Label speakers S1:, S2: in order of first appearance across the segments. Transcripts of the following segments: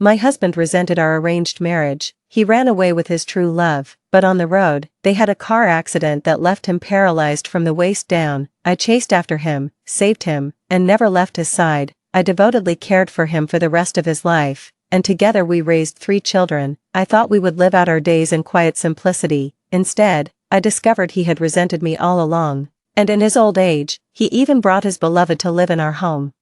S1: My husband resented our arranged marriage. He ran away with his true love, but on the road, they had a car accident that left him paralyzed from the waist down. I chased after him, saved him, and never left his side. I devotedly cared for him for the rest of his life, and together we raised 3 children. I thought we would live out our days in quiet simplicity. Instead, I discovered he had resented me all along. And in his old age, he even brought his beloved to live in our home.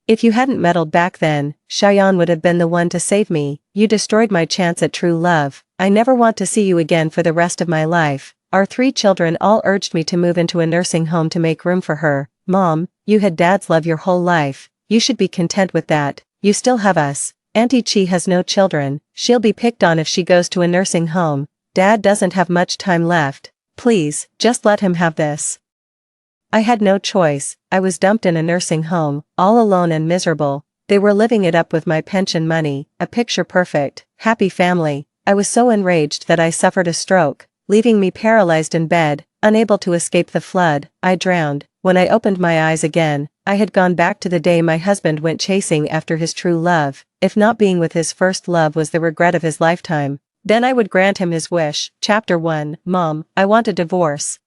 S1: If you hadn't meddled back then, Cheyenne would have been the one to save me. You destroyed my chance at true love. I never want to see you again for the rest of my life. Our 3 children all urged me to move into a nursing home to make room for her. Mom, you had Dad's love your whole life. You should be content with that. You still have us. Auntie Chi has no children. She'll be picked on if she goes to a nursing home. Dad doesn't have much time left. Please, just let him have this. I had no choice. I was dumped in a nursing home, all alone and miserable. They were living it up with my pension money, a picture-perfect, happy family. I was so enraged that I suffered a stroke, leaving me paralyzed in bed, unable to escape the flood. I drowned. When I opened my eyes again, I had gone back to the day my husband went chasing after his true love. If not being with his first love was the regret of his lifetime, then I would grant him his wish. Chapter 1. Mom, I want a divorce.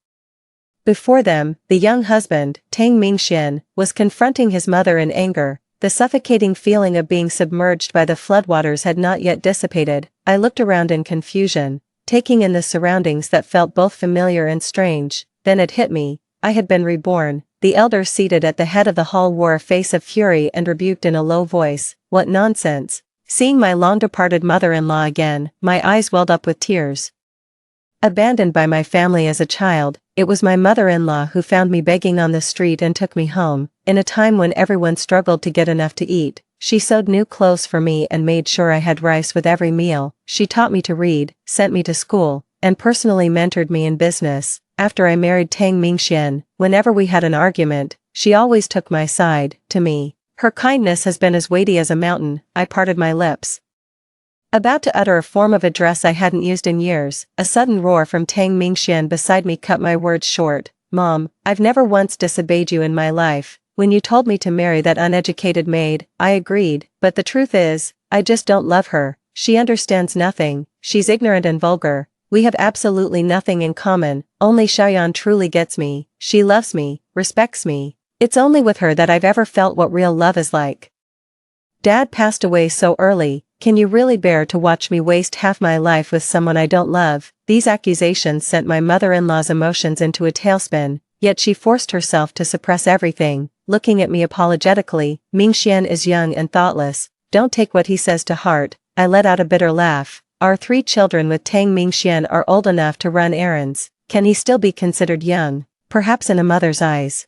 S1: Before them, the young husband, Tang Mingxian, was confronting his mother in anger. The suffocating feeling of being submerged by the floodwaters had not yet dissipated. I looked around in confusion, taking in the surroundings that felt both familiar and strange. Then it hit me. I had been reborn. The elder seated at the head of the hall wore a face of fury and rebuked in a low voice. What nonsense! Seeing my long-departed mother-in-law again, my eyes welled up with tears. Abandoned by my family as a child, it was my mother-in-law who found me begging on the street and took me home. In a time when everyone struggled to get enough to eat, she sewed new clothes for me and made sure I had rice with every meal. She taught me to read, sent me to school, and personally mentored me in business. After I married Tang Mingxian, whenever we had an argument, she always took my side. To me, her kindness has been as weighty as a mountain. I parted my lips, about to utter a form of address I hadn't used in years. A sudden roar from Tang Mingxian beside me cut my words short. Mom, I've never once disobeyed you in my life. When you told me to marry that uneducated maid, I agreed, but the truth is, I just don't love her. She understands nothing. She's ignorant and vulgar. We have absolutely nothing in common. Only Cheyenne truly gets me. She loves me, respects me. It's only with her that I've ever felt what real love is like. Dad passed away so early. Can you really bear to watch me waste half my life with someone I don't love? These accusations sent my mother-in-law's emotions into a tailspin, yet she forced herself to suppress everything. Looking at me apologetically, Mingxian is young and thoughtless. Don't take what he says to heart. I let out a bitter laugh. Our 3 children with Tang Mingxian are old enough to run errands. Can he still be considered young? Perhaps in a mother's eyes.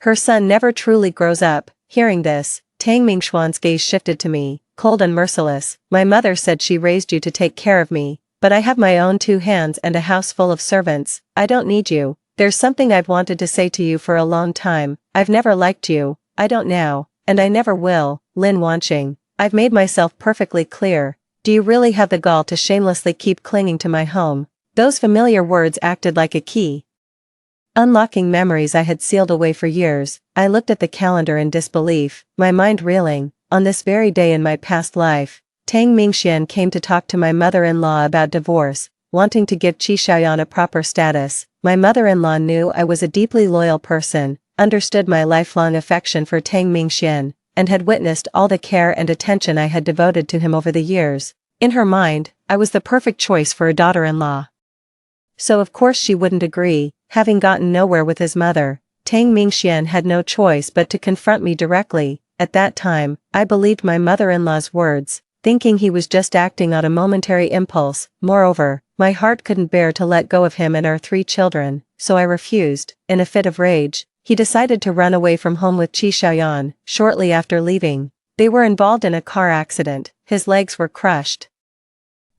S1: Her son never truly grows up. Hearing this, Tang Mingxian's gaze shifted to me, cold and merciless. My mother said she raised you to take care of me, but I have my own 2 hands and a house full of servants. I don't need you. There's something I've wanted to say to you for a long time. I've never liked you. I don't now, and I never will. Lin Wanqing. I've made myself perfectly clear. Do you really have the gall to shamelessly keep clinging to my home? Those familiar words acted like a key, unlocking memories I had sealed away for years. I looked at the calendar in disbelief, my mind reeling. On this very day in my past life, Tang Mingxian came to talk to my mother-in-law about divorce, wanting to give Qi Xiaoyan a proper status. My mother-in-law knew I was a deeply loyal person, understood my lifelong affection for Tang Mingxian, and had witnessed all the care and attention I had devoted to him over the years. In her mind, I was the perfect choice for a daughter-in-law. So of course she wouldn't agree. Having gotten nowhere with his mother, Tang Mingxian had no choice but to confront me directly. At that time, I believed my mother-in-law's words, thinking he was just acting on a momentary impulse. Moreover, my heart couldn't bear to let go of him and our 3 children, so I refused. In a fit of rage, he decided to run away from home with Qi Xiaoyan. Shortly after leaving, they were involved in a car accident. His legs were crushed,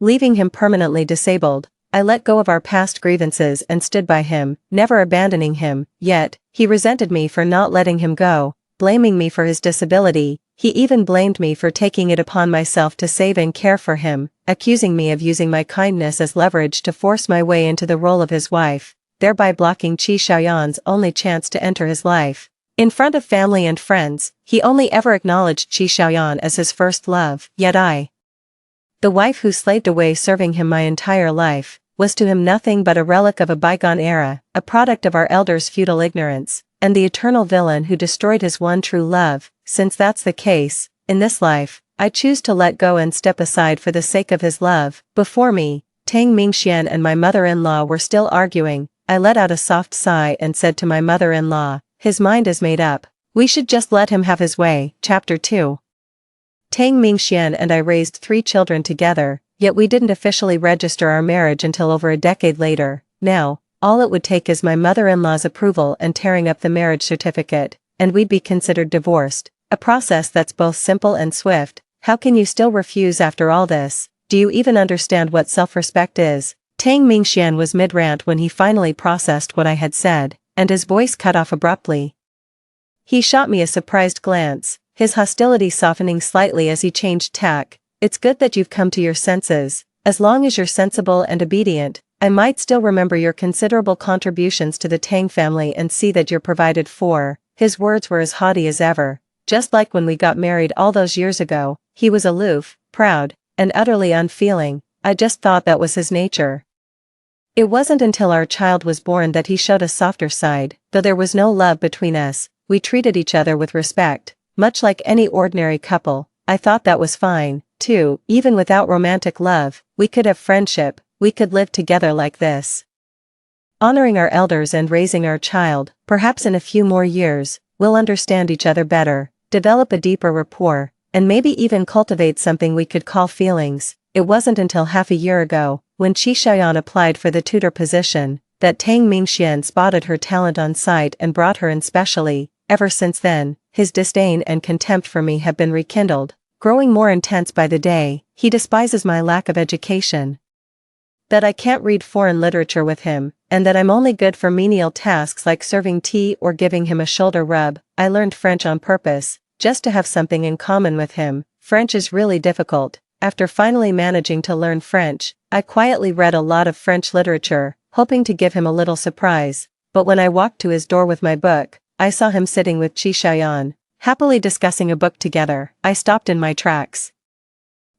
S1: leaving him permanently disabled. I let go of our past grievances and stood by him, never abandoning him. Yet, he resented me for not letting him go, blaming me for his disability. He even blamed me for taking it upon myself to save and care for him, accusing me of using my kindness as leverage to force my way into the role of his wife, thereby blocking Qi Xiaoyan's only chance to enter his life. In front of family and friends, he only ever acknowledged Qi Xiaoyan as his first love, yet I, the wife who slaved away serving him my entire life, was to him nothing but a relic of a bygone era, a product of our elders' feudal ignorance, and the eternal villain who destroyed his one true love. Since that's the case, in this life, I choose to let go and step aside for the sake of his love. Before me, Tang Mingxian and my mother-in-law were still arguing. I let out a soft sigh and said to my mother-in-law, "His mind is made up. We should just let him have his way." Chapter 2. Tang Mingxian and I raised 3 children together, yet we didn't officially register our marriage until over a decade later. Now, all it would take is my mother-in-law's approval and tearing up the marriage certificate, and we'd be considered divorced, a process that's both simple and swift. How can you still refuse after all this? Do you even understand what self-respect is? Tang Mingxian was mid-rant when he finally processed what I had said, and his voice cut off abruptly. He shot me a surprised glance, his hostility softening slightly as he changed tack. "It's good that you've come to your senses. As long as you're sensible and obedient, I might still remember your considerable contributions to the Tang family and see that you're provided for." His words were as haughty as ever, just like when we got married all those years ago. He was aloof, proud, and utterly unfeeling. I just thought that was his nature. It wasn't until our child was born that he showed a softer side. Though there was no love between us, we treated each other with respect, much like any ordinary couple. I thought that was fine, too. Even without romantic love, we could have friendship, we could live together like this. Honoring our elders and raising our child, perhaps in a few more years, we'll understand each other better, develop a deeper rapport, and maybe even cultivate something we could call feelings. It wasn't until half a year ago, when Qi Xiaoyan applied for the tutor position, that Tang Mingxian spotted her talent on sight and brought her in specially. Ever since then, his disdain and contempt for me have been rekindled, growing more intense by the day. He despises my lack of education, that I can't read foreign literature with him, and that I'm only good for menial tasks like serving tea or giving him a shoulder rub. I learned French on purpose, just to have something in common with him. French is really difficult. After finally managing to learn French, I quietly read a lot of French literature, hoping to give him a little surprise. But when I walked to his door with my book, I saw him sitting with Qi Xiaoyan, happily discussing a book together. I stopped in my tracks.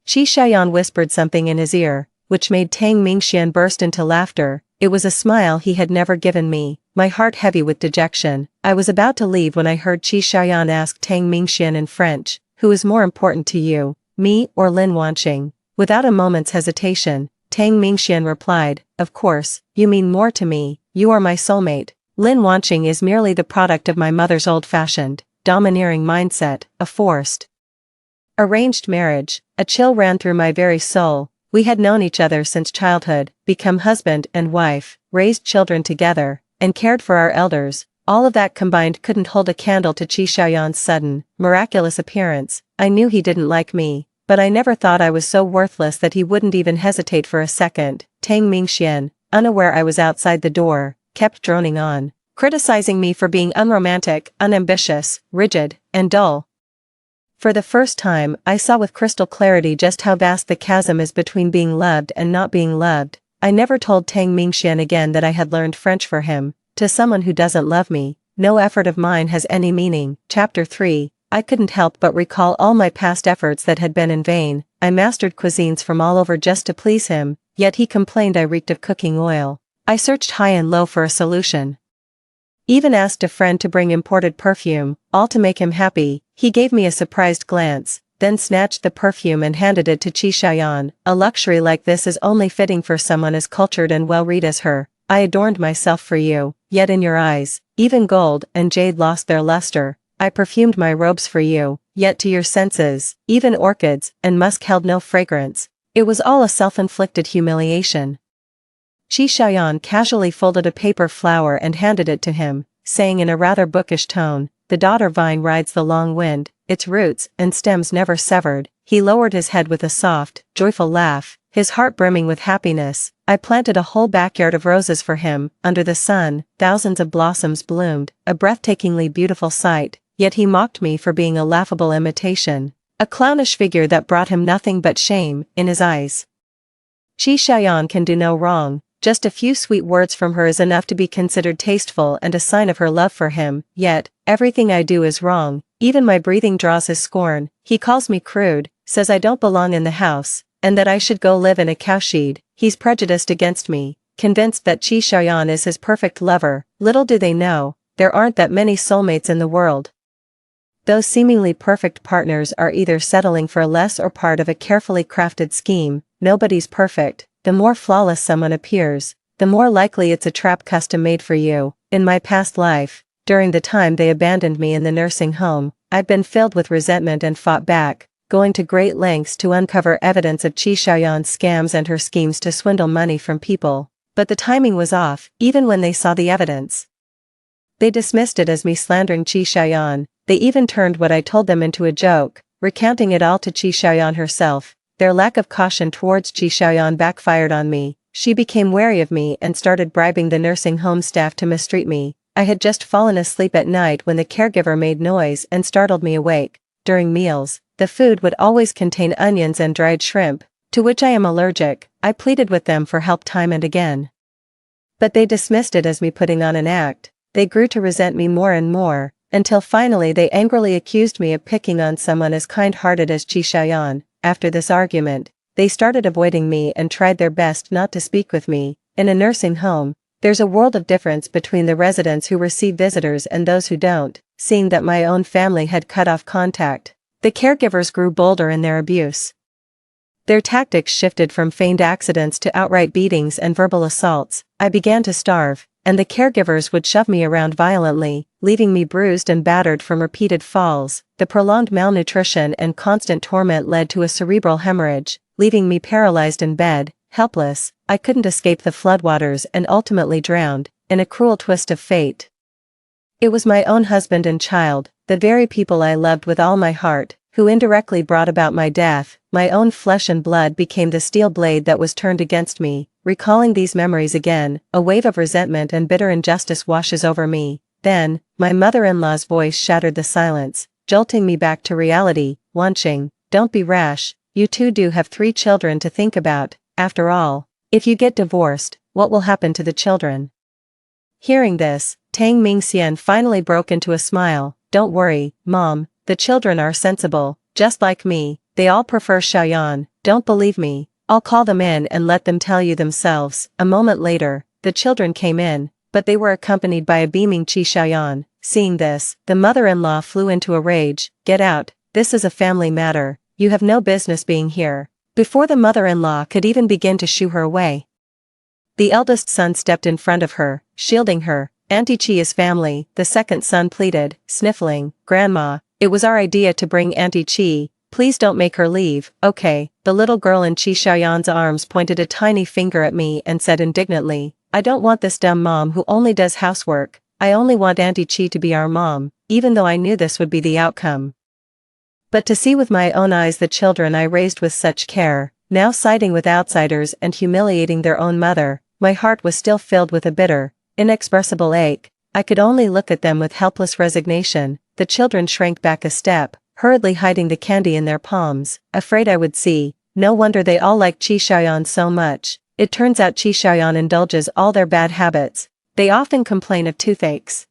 S1: Qi Xiaoyan whispered something in his ear, which made Tang Mingxian burst into laughter. It was a smile he had never given me, my heart heavy with dejection. I was about to leave when I heard Qi Xiaoyan ask Tang Mingxian in French, "Who is more important to you, me or Lin Wanqing?" Without a moment's hesitation, Tang Mingxian replied, "Of course, you mean more to me. You are my soulmate. Lin Wanqing is merely the product of my mother's old-fashioned, domineering mindset, a forced, arranged marriage." A chill ran through my very soul. We had known each other since childhood, become husband and wife, raised children together, and cared for our elders. All of that combined couldn't hold a candle to Qi Xiaoyan's sudden, miraculous appearance. I knew he didn't like me, but I never thought I was so worthless that he wouldn't even hesitate for a second. Tang Mingxian, unaware I was outside the door, kept droning on, criticizing me for being unromantic, unambitious, rigid, and dull. For the first time, I saw with crystal clarity just how vast the chasm is between being loved and not being loved. I never told Tang Mingxian again that I had learned French for him. To someone who doesn't love me, no effort of mine has any meaning. Chapter 3. I couldn't help but recall all my past efforts that had been in vain. I mastered cuisines from all over just to please him, yet he complained I reeked of cooking oil. I searched high and low for a solution. Even asked a friend to bring imported perfume, all to make him happy. He gave me a surprised glance, then snatched the perfume and handed it to Qi Xiaoyan. A luxury like this is only fitting for someone as cultured and well-read as her. I adorned myself for you, yet in your eyes, even gold and jade lost their luster. I perfumed my robes for you, yet to your senses, even orchids and musk held no fragrance. It was all a self-inflicted humiliation. Qi Xiaoyan casually folded a paper flower and handed it to him, saying in a rather bookish tone, "The daughter vine rides the long wind, its roots and stems never severed." He lowered his head with a soft, joyful laugh, his heart brimming with happiness. I planted a whole backyard of roses for him. Under the sun, thousands of blossoms bloomed, a breathtakingly beautiful sight, yet he mocked me for being a laughable imitation, a clownish figure that brought him nothing but shame in his eyes. Qi Xiaoyan can do no wrong, Just a few sweet words from her is enough to be considered tasteful and a sign of her love for him, yet, everything I do is wrong, even my breathing draws his scorn. He calls me crude, says I don't belong in the house, and that I should go live in a cowshed. He's prejudiced against me, convinced that Chi Xiaoyan is his perfect lover. Little do they know, there aren't that many soulmates in the world. Those seemingly perfect partners are either settling for less or part of a carefully crafted scheme. Nobody's perfect. The more flawless someone appears, the more likely it's a trap custom made for you. In my past life, during the time they abandoned me in the nursing home, I'd been filled with resentment and fought back, going to great lengths to uncover evidence of Chi Xiaoyan's scams and her schemes to swindle money from people. But the timing was off, even when they saw the evidence. They dismissed it as me slandering Chi Xiaoyan. They even turned what I told them into a joke, recounting it all to Chi Xiaoyan herself. Their lack of caution towards Chi Xiaoyan backfired on me. She became wary of me and started bribing the nursing home staff to mistreat me. I had just fallen asleep at night when the caregiver made noise and startled me awake. During meals, the food would always contain onions and dried shrimp, to which I am allergic. I pleaded with them for help time and again. But they dismissed it as me putting on an act. They grew to resent me more and more, until finally they angrily accused me of picking on someone as kind-hearted as Chi Xiaoyan. After this argument, they started avoiding me and tried their best not to speak with me. In a nursing home, there's a world of difference between the residents who receive visitors and those who don't. Seeing that my own family had cut off contact, the caregivers grew bolder in their abuse. Their tactics shifted from feigned accidents to outright beatings and verbal assaults. I began to starve, and the caregivers would shove me around violently, leaving me bruised and battered from repeated falls. The prolonged malnutrition and constant torment led to a cerebral hemorrhage, leaving me paralyzed in bed, helpless. I couldn't escape the floodwaters and ultimately drowned, in a cruel twist of fate. It was my own husband and child, the very people I loved with all my heart, who indirectly brought about my death. My own flesh and blood became the steel blade that was turned against me. Recalling these memories again, a wave of resentment and bitter injustice washes over me. Then, my mother-in-law's voice shattered the silence, jolting me back to reality. Wanching, don't be rash, you two do have 3 children to think about. After all, if you get divorced, what will happen to the children? Hearing this, Tang Mingxian finally broke into a smile. Don't worry, Mom, the children are sensible, just like me. They all prefer Xiaoyan. Don't believe me? I'll call them in and let them tell you themselves. A moment later, the children came in, but they were accompanied by a beaming Chi Xiaoyan. Seeing this, the mother-in-law flew into a rage. Get out, this is a family matter. You have no business being here. Before the mother-in-law could even begin to shoo her away, the eldest son stepped in front of her, shielding her. Auntie Chi is family, the second son pleaded, sniffling. Grandma, it was our idea to bring Auntie Chi. Please don't make her leave. Okay. The little girl in Chi Xiaoyan's arms pointed a tiny finger at me and said indignantly, I don't want this dumb mom who only does housework. I only want Auntie Chi to be our mom, even though I knew this would be the outcome. But to see with my own eyes the children I raised with such care, now siding with outsiders and humiliating their own mother, my heart was still filled with a bitter, inexpressible ache. I could only look at them with helpless resignation. The children shrank back a step, hurriedly hiding the candy in their palms, afraid I would see. No wonder they all liked Chi Xiaoyan so much. It turns out Chi Xiaoyan indulges all their bad habits. They often complain of toothaches.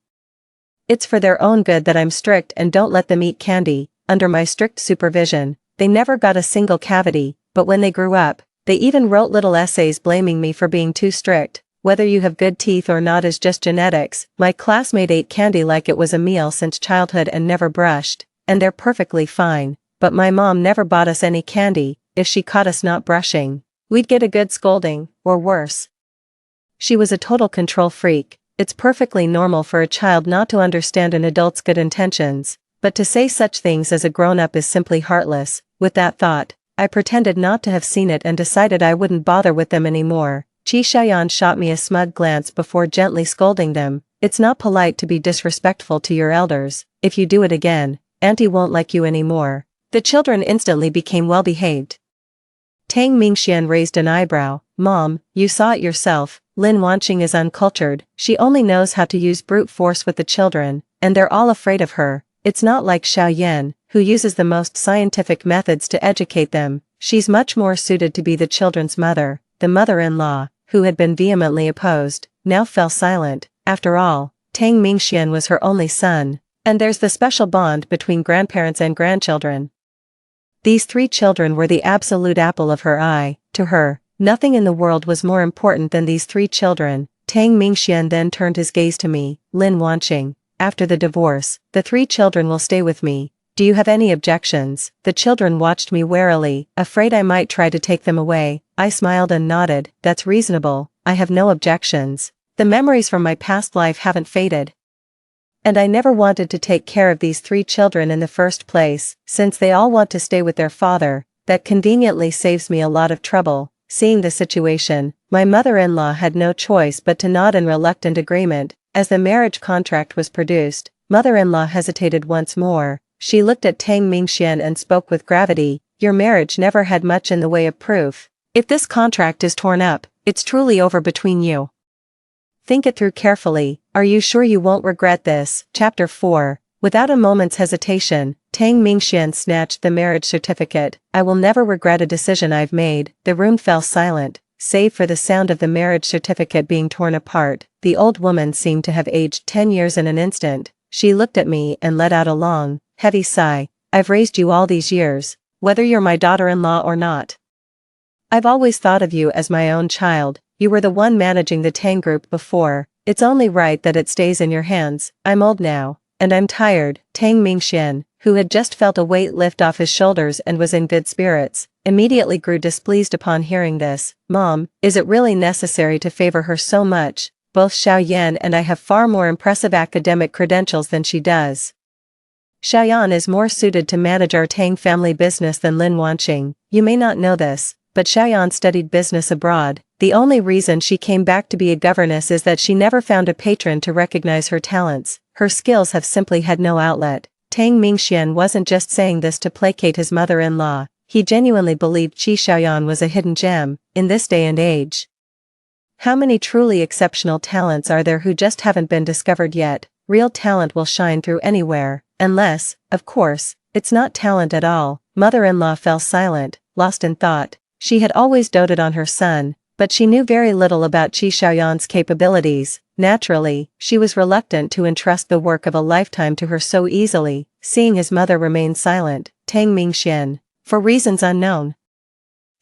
S1: It's for their own good that I'm strict and don't let them eat candy. Under my strict supervision, they never got a single cavity, but when they grew up, they even wrote little essays blaming me for being too strict. Whether you have good teeth or not is just genetics. My classmate ate candy like it was a meal since childhood and never brushed. And they're perfectly fine, but my mom never bought us any candy. If she caught us not brushing, we'd get a good scolding, or worse. She was a total control freak. It's perfectly normal for a child not to understand an adult's good intentions, but to say such things as a grown-up is simply heartless. With that thought, I pretended not to have seen it and decided I wouldn't bother with them anymore. Chi Xiaoyan shot me a smug glance before gently scolding them. It's not polite to be disrespectful to your elders. If you do it again, Auntie won't like you anymore. The children instantly became well-behaved. Tang Mingxian raised an eyebrow. Mom, you saw it yourself. Lin Wanqing is uncultured. She only knows how to use brute force with the children, and they're all afraid of her. It's not like Xiao Yan, who uses the most scientific methods to educate them. She's much more suited to be the children's mother. The mother-in-law, who had been vehemently opposed, now fell silent. After all, Tang Mingxian was her only son, and there's the special bond between grandparents and grandchildren. These 3 children were the absolute apple of her eye. To her, nothing in the world was more important than these 3 children. Tang Mingxian then turned his gaze to me. Lin Wanqing, after the divorce, the 3 children will stay with me. Do you have any objections? The children watched me warily, afraid I might try to take them away. I smiled and nodded. That's reasonable, I have no objections. The memories from my past life haven't faded. And I never wanted to take care of these 3 children in the first place, since they all want to stay with their father. That conveniently saves me a lot of trouble. Seeing the situation, my mother-in-law had no choice but to nod in reluctant agreement. As the marriage contract was produced, mother-in-law hesitated once more. She looked at Tang Mingxian and spoke with gravity. Your marriage never had much in the way of proof. If this contract is torn up, it's truly over between you. Think it through carefully. Are you sure you won't regret this? Chapter 4. Without a moment's hesitation, Tang Mingxian snatched the marriage certificate. I will never regret a decision I've made. The room fell silent, save for the sound of the marriage certificate being torn apart. The old woman seemed to have aged 10 years in an instant. She looked at me and let out a long, heavy sigh. I've raised you all these years, whether you're my daughter-in-law or not. I've always thought of you as my own child. You were the one managing the Tang group before. It's only right that it stays in your hands. I'm old now, and I'm tired. Tang Mingxian, who had just felt a weight lift off his shoulders and was in good spirits, immediately grew displeased upon hearing this. Mom, is it really necessary to favor her so much? Both Xiaoyan and I have far more impressive academic credentials than she does. Xiaoyan is more suited to manage our Tang family business than Lin Wanqing. You may not know this, but Xiaoyan studied business abroad. The only reason she came back to be a governess is that she never found a patron to recognize her talents. Her skills have simply had no outlet. Tang Mingxian wasn't just saying this to placate his mother-in-law. He genuinely believed Qi Xiaoyan was a hidden gem in this day and age. How many truly exceptional talents are there who just haven't been discovered yet? Real talent will shine through anywhere, unless, of course, it's not talent at all. Mother-in-law fell silent, lost in thought. She had always doted on her son, but she knew very little about Qi Xiaoyan's capabilities. Naturally, she was reluctant to entrust the work of a lifetime to her so easily. Seeing his mother remain silent, Tang Mingxian, for reasons unknown,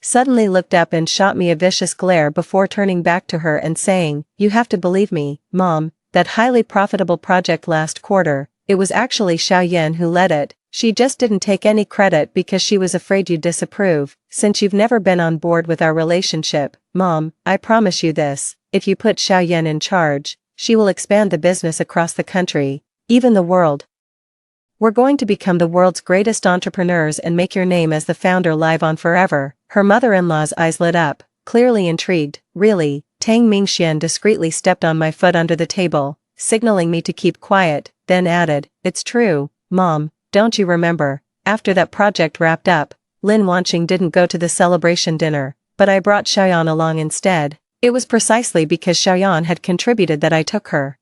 S1: suddenly looked up and shot me a vicious glare before turning back to her and saying, "You have to believe me, Mom, that highly profitable project last quarter, it was actually Xiaoyan who led it. She just didn't take any credit because she was afraid you'd disapprove, since you've never been on board with our relationship. Mom, I promise you this, if you put Xiaoyan in charge, she will expand the business across the country, even the world. We're going to become the world's greatest entrepreneurs and make your name as the founder live on forever." Her mother-in-law's eyes lit up, clearly intrigued. Really? Tang Mingxian discreetly stepped on my foot under the table, signaling me to keep quiet, then added, "It's true, Mom. Don't you remember, after that project wrapped up, Lin Wanqing didn't go to the celebration dinner, but I brought Xiaoyan along instead. It was precisely because Xiaoyan had contributed that I took her."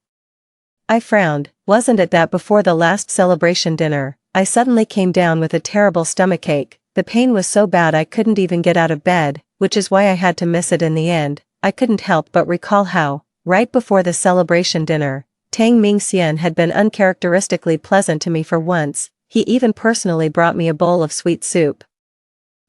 S1: I frowned. Wasn't it that before the last celebration dinner, I suddenly came down with a terrible stomachache? The pain was so bad I couldn't even get out of bed, which is why I had to miss it in the end. I couldn't help but recall how, right before the celebration dinner, Tang Mingxian had been uncharacteristically pleasant to me for once. He even personally brought me a bowl of sweet soup,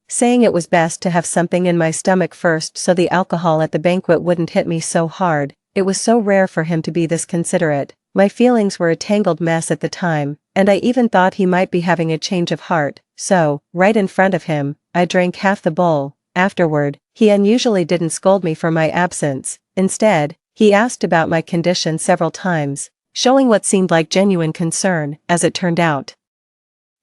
S1: saying it was best to have something in my stomach first so the alcohol at the banquet wouldn't hit me so hard. It was so rare for him to be this considerate. My feelings were a tangled mess at the time, and I even thought he might be having a change of heart, so, right in front of him, I drank half the bowl. Afterward, he unusually didn't scold me for my absence. Instead, he asked about my condition several times, showing what seemed like genuine concern. As it turned out,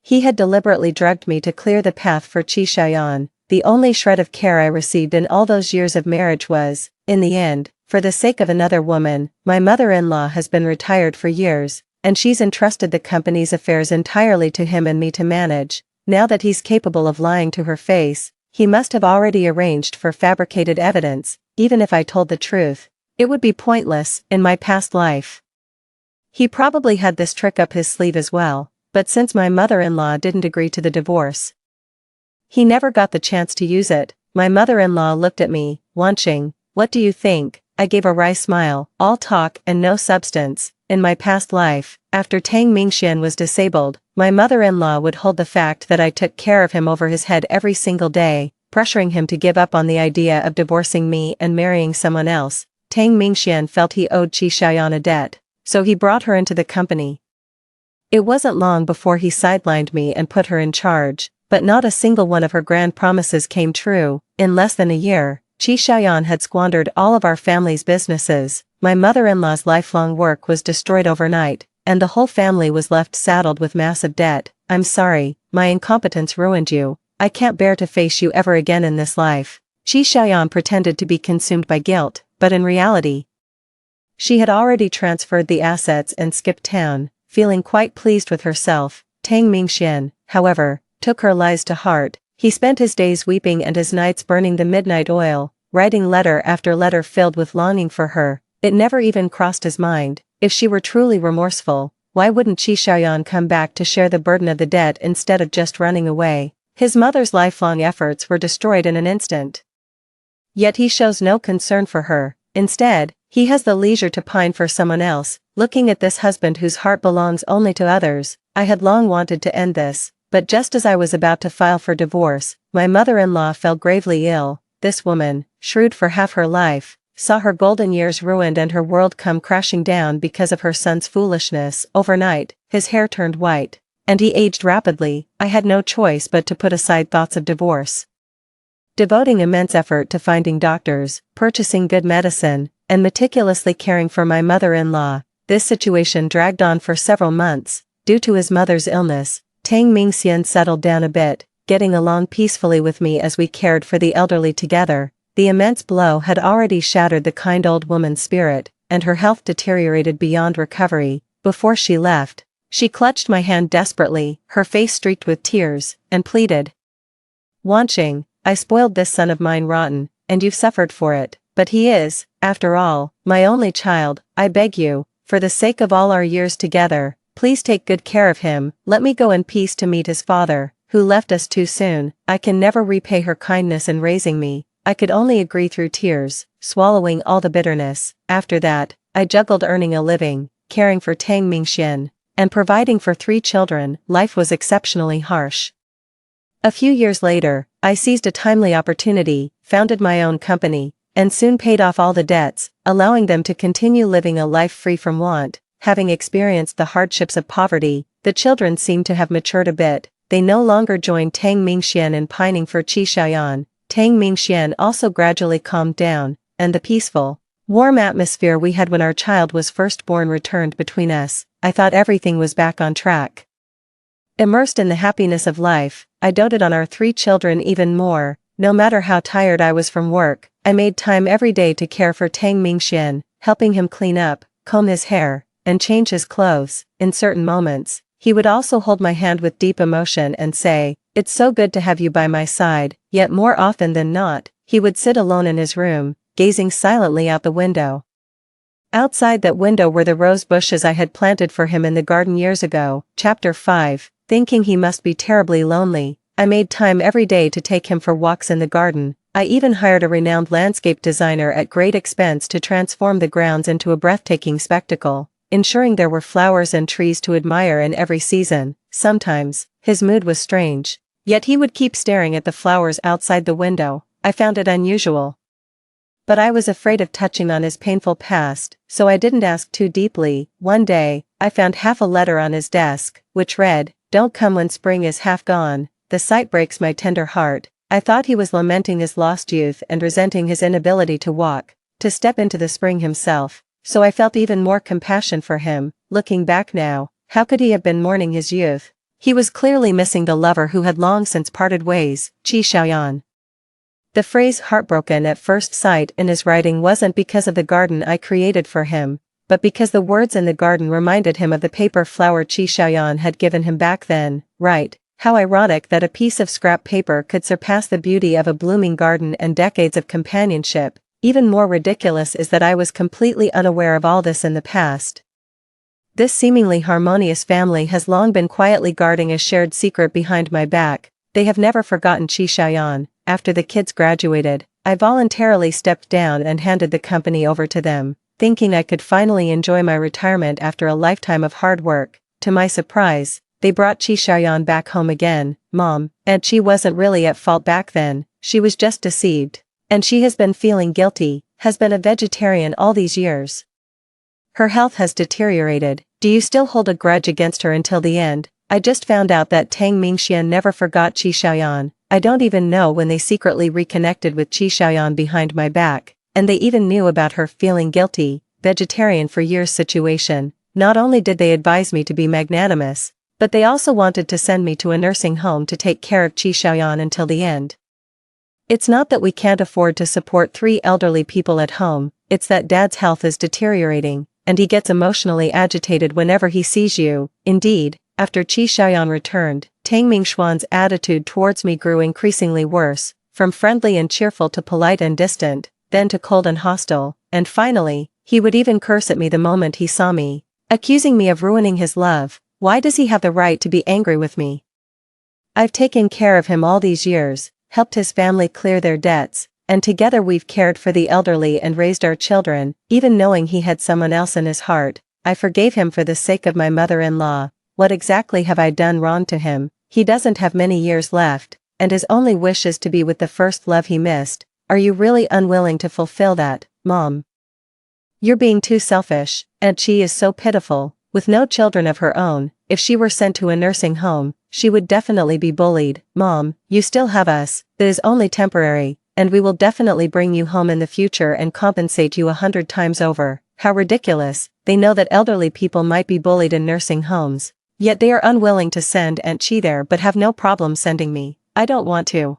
S1: he had deliberately drugged me to clear the path for Qi Xiaoyan. The only shred of care I received in all those years of marriage was, in the end, for the sake of another woman. My mother-in-law has been retired for years, and she's entrusted the company's affairs entirely to him and me to manage. Now that he's capable of lying to her face, he must have already arranged for fabricated evidence. Even if I told the truth, it would be pointless. In my past life, he probably had this trick up his sleeve as well, but since my mother-in-law didn't agree to the divorce, he never got the chance to use it. My mother-in-law looked at me. "Wanqing, What do you think? I gave a wry smile, all talk and no substance. In my past life, after Tang Mingxian was disabled, my mother-in-law would hold the fact that I took care of him over his head every single day, pressuring him to give up on the idea of divorcing me and marrying someone else. Tang Mingxian felt he owed Qi Xiaoyan a debt, so he brought her into the company. It wasn't long before he sidelined me and put her in charge, but not a single one of her grand promises came true. In less than a year, Qi Xiaoyan had squandered all of our family's businesses, my mother-in-law's lifelong work was destroyed overnight, and the whole family was left saddled with massive debt. I'm sorry, my incompetence ruined you. I can't bear to face you ever again in this life. Qi Xiaoyan pretended to be consumed by guilt, but in reality, she had already transferred the assets and skipped town, feeling quite pleased with herself. Tang Mingxian, however, took her lies to heart. He spent his days weeping and his nights burning the midnight oil, writing letter after letter filled with longing for her. It never even crossed his mind, if she were truly remorseful, why wouldn't Qi Xiaoyan come back to share the burden of the debt instead of just running away? His mother's lifelong efforts were destroyed in an instant. Yet he shows no concern for her. Instead, he has the leisure to pine for someone else. Looking at this husband whose heart belongs only to others, I had long wanted to end this, but just as I was about to file for divorce, my mother-in-law fell gravely ill. This woman, shrewd for half her life, saw her golden years ruined and her world come crashing down because of her son's foolishness. Overnight, his hair turned white, and he aged rapidly. I had no choice but to put aside thoughts of divorce. Devoting immense effort to finding doctors, purchasing good medicine, and meticulously caring for my mother-in-law, this situation dragged on for several months. Due to his mother's illness, Tang Mingxian settled down a bit, getting along peacefully with me as we cared for the elderly together. The immense blow had already shattered the kind old woman's spirit, and her health deteriorated beyond recovery. Before she left, she clutched my hand desperately, her face streaked with tears, and pleaded. "Wanqing, I spoiled this son of mine rotten, and you've suffered for it, but he is, after all, my only child. I beg you, for the sake of all our years together, please take good care of him. Let me go in peace to meet his father, who left us too soon. I can never repay her kindness in raising me." I could only agree through tears, swallowing all the bitterness. After that, I juggled earning a living, caring for Tang Mingxian, and providing for 3 children. Life was exceptionally harsh. A few years later, I seized a timely opportunity, founded my own company, and soon paid off all the debts, allowing them to continue living a life free from want. Having experienced the hardships of poverty, the children seemed to have matured a bit. They no longer joined Tang Mingxian in pining for Qi Xiaoyan. Tang Mingxian also gradually calmed down, and the peaceful, warm atmosphere we had when our child was first born returned between us. I thought everything was back on track. Immersed in the happiness of life, I doted on our 3 children even more. No matter how tired I was from work, I made time every day to care for Tang Mingxian, helping him clean up, comb his hair, and change his clothes. In certain moments, he would also hold my hand with deep emotion and say, "It's so good to have you by my side." Yet more often than not, he would sit alone in his room, gazing silently out the window. Outside that window were the rose bushes I had planted for him in the garden years ago. Chapter 5. Thinking he must be terribly lonely, I made time every day to take him for walks in the garden. I even hired a renowned landscape designer at great expense to transform the grounds into a breathtaking spectacle, ensuring there were flowers and trees to admire in every season. Sometimes, his mood was strange, yet he would keep staring at the flowers outside the window. I found it unusual. But I was afraid of touching on his painful past, so I didn't ask too deeply. One day, I found half a letter on his desk, which read, "Don't come when spring is half gone." The sight breaks my tender heart. I thought he was lamenting his lost youth and resenting his inability to walk, to step into the spring himself, so I felt even more compassion for him. Looking back now, how could he have been mourning his youth? He was clearly missing the lover who had long since parted ways, Qi Xiaoyan. The phrase "heartbroken at first sight" in his writing wasn't because of the garden I created for him, but because the words in the garden reminded him of the paper flower Qi Xiaoyan had given him back then. Right, how ironic that a piece of scrap paper could surpass the beauty of a blooming garden and decades of companionship. Even more ridiculous is that I was completely unaware of all this in the past. This seemingly harmonious family has long been quietly guarding a shared secret behind my back. They have never forgotten Qi Xiaoyan. After the kids graduated, I voluntarily stepped down and handed the company over to them, thinking I could finally enjoy my retirement after a lifetime of hard work. To my surprise, they brought Chi Xiaoyan back home again, Mom, and she wasn't really at fault back then, she was just deceived. And she has been feeling guilty, has been a vegetarian all these years. Her health has deteriorated. Do you still hold a grudge against her until the end? I just found out that Tang Mingxian never forgot Chi Xiaoyan. I don't even know when they secretly reconnected with Chi Xiaoyan behind my back, and they even knew about her feeling guilty, vegetarian for years situation. Not only did they advise me to be magnanimous, but they also wanted to send me to a nursing home to take care of Chi Xiaoyan until the end. It's not that we can't afford to support 3 elderly people at home, it's that Dad's health is deteriorating, and he gets emotionally agitated whenever he sees you. Indeed, after Chi Xiaoyan returned, Tang Mingxuan's attitude towards me grew increasingly worse, from friendly and cheerful to polite and distant, then to cold and hostile, and finally, he would even curse at me the moment he saw me, accusing me of ruining his love. Why does he have the right to be angry with me? I've taken care of him all these years, helped his family clear their debts, and together we've cared for the elderly and raised our children, even knowing he had someone else in his heart. I forgave him for the sake of my mother-in-law. What exactly have I done wrong to him? He doesn't have many years left, and his only wish is to be with the first love he missed. Are you really unwilling to fulfill that, Mom? You're being too selfish, and she is so pitiful. With no children of her own, if she were sent to a nursing home, she would definitely be bullied. Mom, you still have us, that is only temporary, and we will definitely bring you home in the future and compensate you 100 times over. How ridiculous, they know that elderly people might be bullied in nursing homes, yet they are unwilling to send Aunt Chi there but have no problem sending me. I don't want to.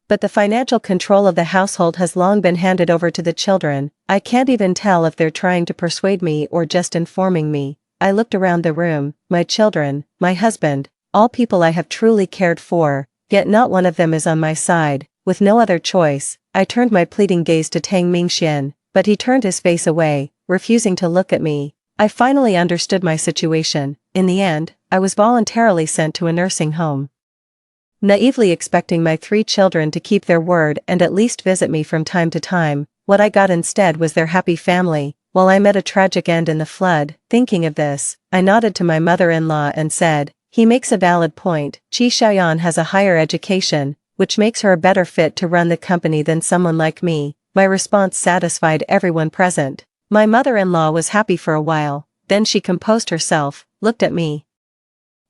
S1: But the financial control of the household has long been handed over to the children. I can't even tell if they're trying to persuade me or just informing me. I looked around the room, my children, my husband, all people I have truly cared for, yet not one of them is on my side. With no other choice, I turned my pleading gaze to Tang Mingxian, but he turned his face away, refusing to look at me. I finally understood my situation. In the end, I was voluntarily sent to a nursing home, naively expecting my 3 children to keep their word and at least visit me from time to time. What I got instead was their happy family. While I met a tragic end in the flood, thinking of this, I nodded to my mother-in-law and said, he makes a valid point. Chi Xiaoyan has a higher education, which makes her a better fit to run the company than someone like me. My response satisfied everyone present. My mother-in-law was happy for a while, then she composed herself, looked at me,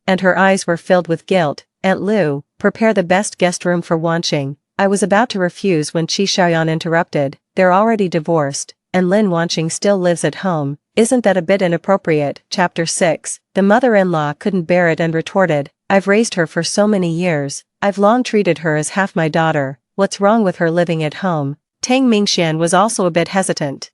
S1: and her eyes were filled with guilt. Aunt Lu, prepare the best guest room for Wanqing. I was about to refuse when Chi Xiaoyan interrupted. They're already divorced, and Lin Wanqing still lives at home. Isn't that a bit inappropriate? Chapter 6. The mother-in-law couldn't bear it and retorted, I've raised her for so many years. I've long treated her as half my daughter. What's wrong with her living at home? Tang Mingxian was also a bit hesitant,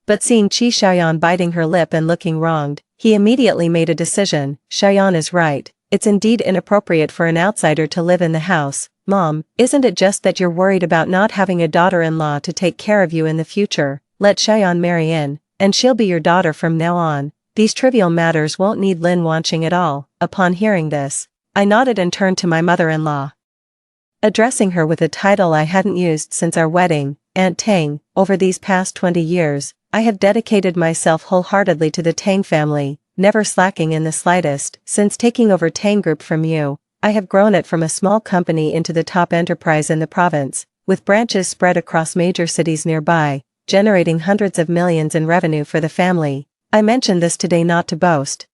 S1: but seeing Chi Xiaoyan biting her lip and looking wronged, he immediately made a decision. Xiaoyan is right. It's indeed inappropriate for an outsider to live in the house. Mom, isn't it just that you're worried about not having a daughter-in-law to take care of you in the future? Let Xiaoyan marry in, and she'll be your daughter from now on. These trivial matters won't need Lin Wanqing at all. Upon hearing this, I nodded and turned to my mother-in-law, addressing her with a title I hadn't used since our wedding, Aunt Tang. Over these past 20 years, I have dedicated myself wholeheartedly to the Tang family, never slacking in the slightest. Since taking over Tang Group from you, I have grown it from a small company into the top enterprise in the province, with branches spread across major cities nearby, generating hundreds of millions in revenue for the family. I mention this today not to boast,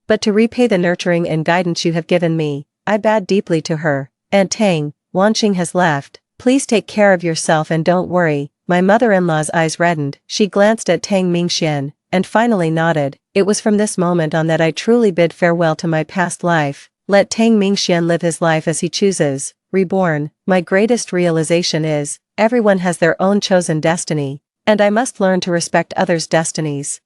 S1: but to repay the nurturing and guidance you have given me. I bowed deeply to her. Aunt Tang, Wanqing has left. Please take care of yourself and don't worry. My mother-in-law's eyes reddened. She glanced at Tang Mingxian, and finally nodded. It was from this moment on that I truly bid farewell to my past life. Let Tang Mingxian live his life as he chooses. Reborn, my greatest realization is, everyone has their own chosen destiny, and I must learn to respect others' destinies.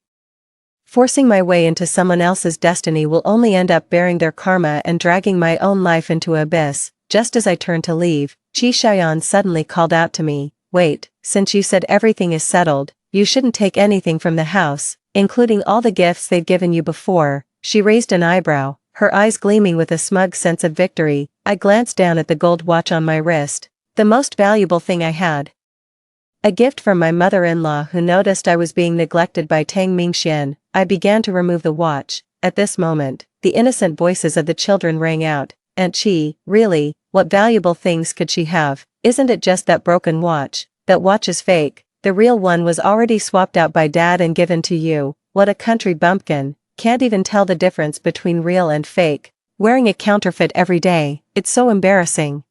S1: Forcing my way into someone else's destiny will only end up bearing their karma and dragging my own life into an abyss. Just as I turned to leave, Chi Xiaoyan suddenly called out to me, wait, since you said everything is settled, you shouldn't take anything from the house, including all the gifts they've given you before. She raised an eyebrow, her eyes gleaming with a smug sense of victory. I glanced down at the gold watch on my wrist. The most valuable thing I had. A gift from my mother-in-law who noticed I was being neglected by Tang Mingxian. I began to remove the watch. At this moment, the innocent voices of the children rang out. Aunt Chi, really, what valuable things could she have? Isn't it just that broken watch? That watch is fake. The real one was already swapped out by Dad and given to you. What a country bumpkin. Can't even tell the difference between real and fake. Wearing a counterfeit every day, it's so embarrassing.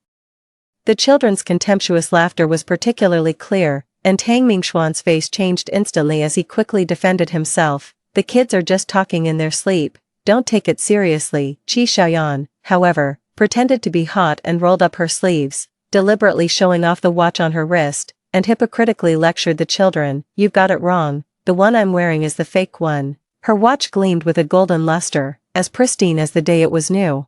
S1: The children's contemptuous laughter was particularly clear, and Tang Mingxuan's face changed instantly as he quickly defended himself. The kids are just talking in their sleep. Don't take it seriously. Qi Xiaoyan, however, pretended to be hot and rolled up her sleeves, deliberately showing off the watch on her wrist, and hypocritically lectured the children. You've got it wrong. The one I'm wearing is the fake one. Her watch gleamed with a golden luster, as pristine as the day it was new.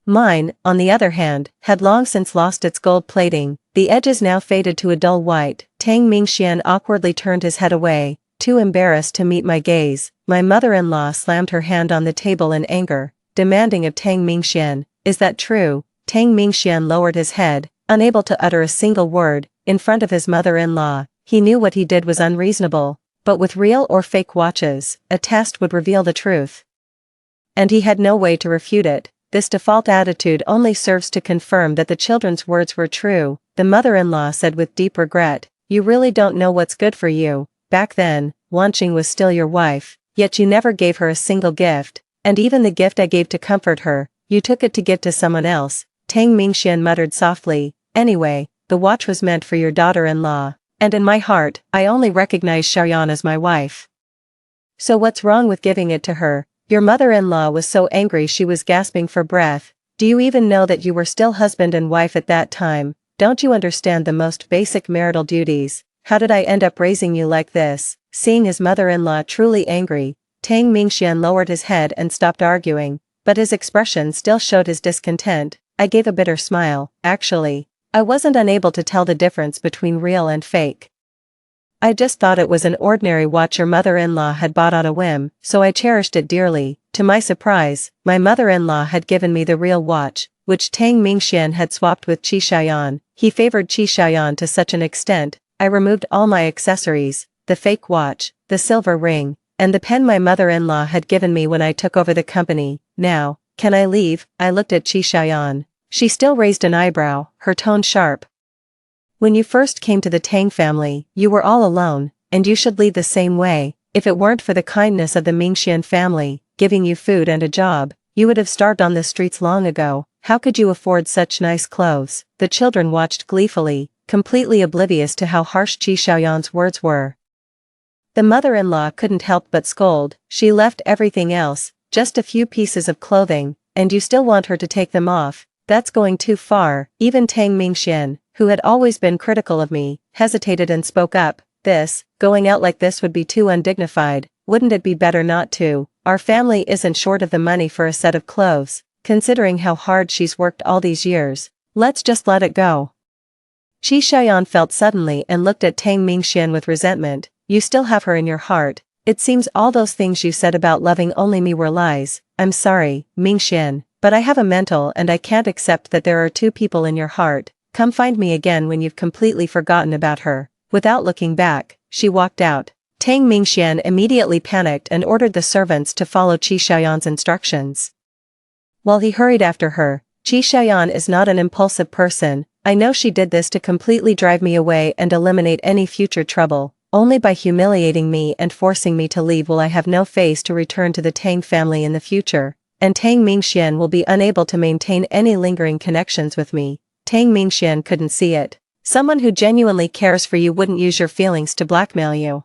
S1: Mine, on the other hand, had long since lost its gold plating, the edges now faded to a dull white. Tang Mingxian awkwardly turned his head away, too embarrassed to meet my gaze. My mother-in-law slammed her hand on the table in anger, demanding of Tang Mingxian, "Is that true?" Tang Mingxian lowered his head, unable to utter a single word. In front of his mother-in-law, he knew what he did was unreasonable, but with real or fake watches, a test would reveal the truth. And he had no way to refute it. This default attitude only serves to confirm that the children's words were true. The mother-in-law said with deep regret, "You really don't know what's good for you. Back then, Wanqing was still your wife, yet you never gave her a single gift, and even the gift I gave to comfort her, you took it to give to someone else." Tang Mingxian muttered softly, "Anyway, the watch was meant for your daughter-in-law, and in my heart, I only recognize Xiaoyan as my wife. So what's wrong with giving it to her?" Your mother-in-law was so angry she was gasping for breath. "Do you even know that you were still husband and wife at that time? Don't you understand the most basic marital duties? How did I end up raising you like this?" Seeing his mother-in-law truly angry, Tang Mingxian lowered his head and stopped arguing, but his expression still showed his discontent. I gave a bitter smile. Actually, I wasn't unable to tell the difference between real and fake. I just thought it was an ordinary watch your mother-in-law had bought on a whim, so I cherished it dearly. To my surprise, my mother-in-law had given me the real watch, which Tang Mingxian had swapped with Qi Xiaoyan. He favored Qi Xiaoyan to such an extent, I removed all my accessories, the fake watch, the silver ring, and the pen my mother-in-law had given me when I took over the company. "Now, can I leave?" I looked at Qi Xiaoyan. She still raised an eyebrow, her tone sharp. "When you first came to the Tang family, you were all alone, and you should leave the same way. If it weren't for the kindness of the Mingxian family, giving you food and a job, you would have starved on the streets long ago. How could you afford such nice clothes?" The children watched gleefully, completely oblivious to how harsh Qi Xiaoyan's words were. The mother-in-law couldn't help but scold. "She left everything else, just a few pieces of clothing, and you still want her to take them off? That's going too far." Even Tang Mingxian, who had always been critical of me, hesitated and spoke up. Going out like this would be too undignified. Wouldn't it be better not to? Our family isn't short of the money for a set of clothes, considering how hard she's worked all these years. Let's just let it go." Qi Xiaoyan felt suddenly and looked at Tang Mingxian with resentment. "You still have her in your heart. It seems all those things you said about loving only me were lies." "I'm sorry, Mingxian, but I have a mental and I can't accept that there are two people in your heart. Come find me again when you've completely forgotten about her." Without looking back, she walked out. Tang Mingxian immediately panicked and ordered the servants to follow Qi Xiaoyan's instructions. While he hurried after her, Qi Xiaoyan is not an impulsive person. I know she did this to completely drive me away and eliminate any future trouble. Only by humiliating me and forcing me to leave will I have no face to return to the Tang family in the future, and Tang Mingxian will be unable to maintain any lingering connections with me. Tang Mingxian couldn't see it. Someone who genuinely cares for you wouldn't use your feelings to blackmail you.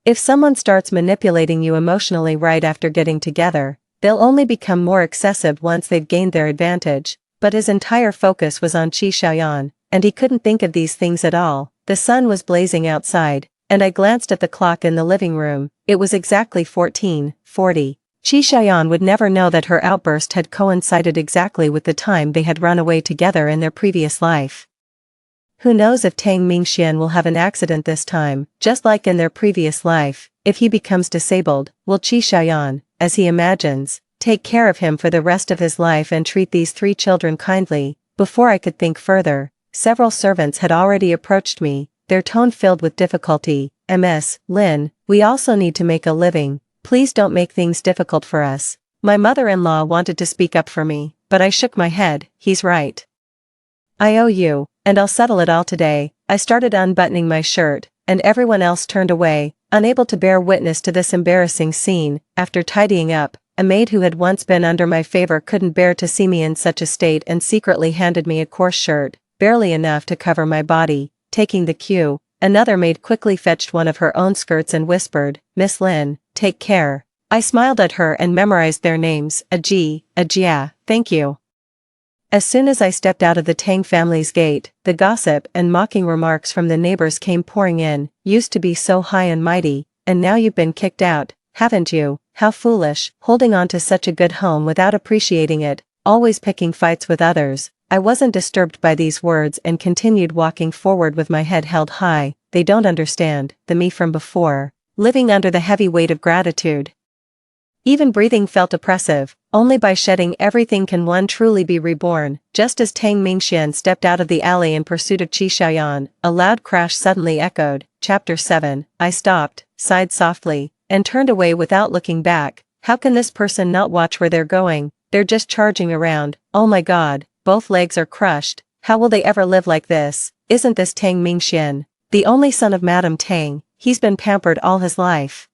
S1: If someone starts manipulating you emotionally right after getting together, they'll only become more excessive once they've gained their advantage. But his entire focus was on Qi Xiaoyan, and he couldn't think of these things at all. The sun was blazing outside, and I glanced at the clock in the living room. It was exactly 14:40. Qi Xiaoyan would never know that her outburst had coincided exactly with the time they had run away together in their previous life. Who knows if Tang Mingxian will have an accident this time, just like in their previous life. If he becomes disabled, will Qi Xiaoyan, as he imagines, take care of him for the rest of his life and treat these three children kindly? Before I could think further, several servants had already approached me, their tone filled with difficulty. "Miss Lin, we also need to make a living. Please don't make things difficult for us." My mother-in-law wanted to speak up for me, but I shook my head. "He's right. I owe you, and I'll settle it all today." I started unbuttoning my shirt, and everyone else turned away, unable to bear witness to this embarrassing scene. After tidying up, a maid who had once been under my favor couldn't bear to see me in such a state and secretly handed me a coarse shirt, barely enough to cover my body. Taking the cue, another maid quickly fetched one of her own skirts and whispered, "Miss Lin, take care." I smiled at her and memorized their names. Ajia, thank you. As soon as I stepped out of the Tang family's gate, the gossip and mocking remarks from the neighbors came pouring in. "Used to be so high and mighty, and now you've been kicked out, haven't you? How foolish, holding on to such a good home without appreciating it, always picking fights with others." I wasn't disturbed by these words and continued walking forward with my head held high. They don't understand, the me from before, living under the heavy weight of gratitude. Even breathing felt oppressive. Only by shedding everything can one truly be reborn. Just as Tang Mingxian stepped out of the alley in pursuit of Qi Xiaoyan, a loud crash suddenly echoed. Chapter 7. I stopped, sighed softly, and turned away without looking back. How can this person not watch where they're going? They're just charging around. Oh my god, both legs are crushed. How will they ever live like this? Isn't this Tang Mingxian? The only son of Madame Tang, he's been pampered all his life.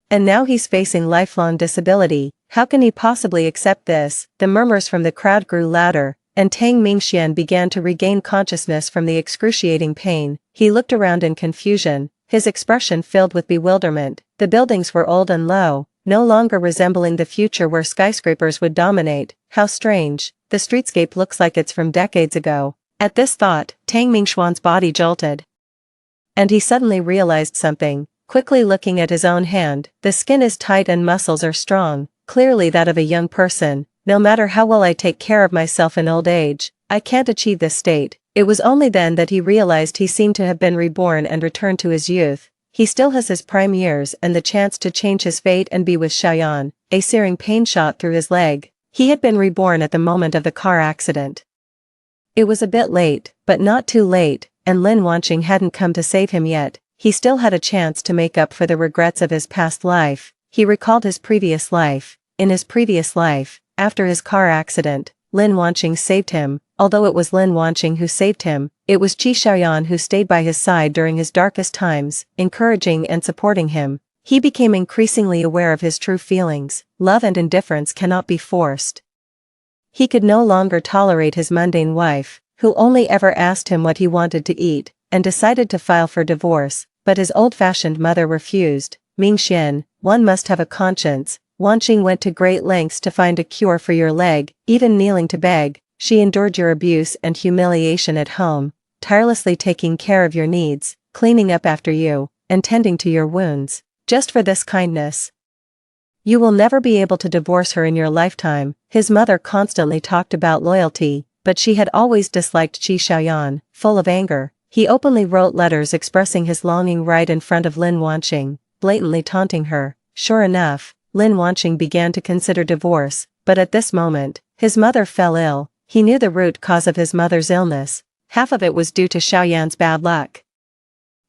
S1: And now he's facing lifelong disability. How can he possibly accept this? The murmurs from the crowd grew louder, and Tang Mingxian began to regain consciousness from the excruciating pain. He looked around in confusion, his expression filled with bewilderment. The buildings were old and low, no longer resembling the future where skyscrapers would dominate. How strange, the streetscape looks like it's from decades ago. At this thought, Tang Mingxian's body jolted. And he suddenly realized something. Quickly looking at his own hand, the skin is tight and muscles are strong, clearly that of a young person. No matter how well I take care of myself in old age, I can't achieve this state. It was only then that he realized he seemed to have been reborn and returned to his youth. He still has his prime years and the chance to change his fate and be with Xiaoyan. A searing pain shot through his leg. He had been reborn at the moment of the car accident. It was a bit late, but not too late, and Lin Wanqing hadn't come to save him yet. He still had a chance to make up for the regrets of his past life. He recalled his previous life. In his previous life, after his car accident, Lin Wanqing saved him. Although it was Lin Wanqing who saved him, it was Qi Xiaoyan who stayed by his side during his darkest times, encouraging and supporting him. He became increasingly aware of his true feelings. Love and indifference cannot be forced. He could no longer tolerate his mundane wife, who only ever asked him what he wanted to eat, and decided to file for divorce, but his old-fashioned mother refused. Mingxian, one must have a conscience. Wanqing went to great lengths to find a cure for your leg, even kneeling to beg. She endured your abuse and humiliation at home, tirelessly taking care of your needs, cleaning up after you, and tending to your wounds. Just for this kindness, you will never be able to divorce her in your lifetime. His mother constantly talked about loyalty, but she had always disliked Qi Xiaoyan. Full of anger, he openly wrote letters expressing his longing right in front of Lin Wanqing, blatantly taunting her. Sure enough, Lin Wanqing began to consider divorce, but at this moment, his mother fell ill. He knew the root cause of his mother's illness. Half of it was due to Xiaoyan's bad luck,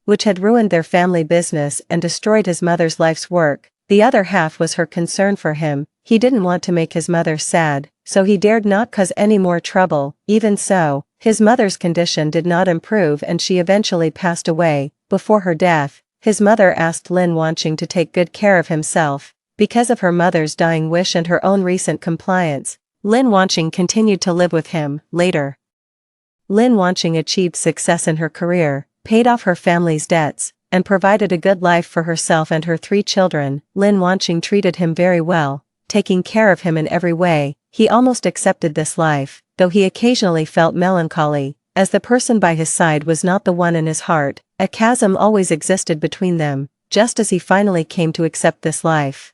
S1: which had ruined their family business and destroyed his mother's life's work. The other half was her concern for him. He didn't want to make his mother sad, so he dared not cause any more trouble. Even so, his mother's condition did not improve and she eventually passed away. Before her death, his mother asked Lin Wanqing to take good care of himself. Because of her mother's dying wish and her own recent compliance, Lin Wanqing continued to live with him. Later, Lin Wanqing achieved success in her career, paid off her family's debts, and provided a good life for herself and her 3 children. Lin Wanqing treated him very well, taking care of him in every way. He almost accepted this life, though he occasionally felt melancholy, as the person by his side was not the one in his heart. A chasm always existed between them, just as he finally came to accept this life.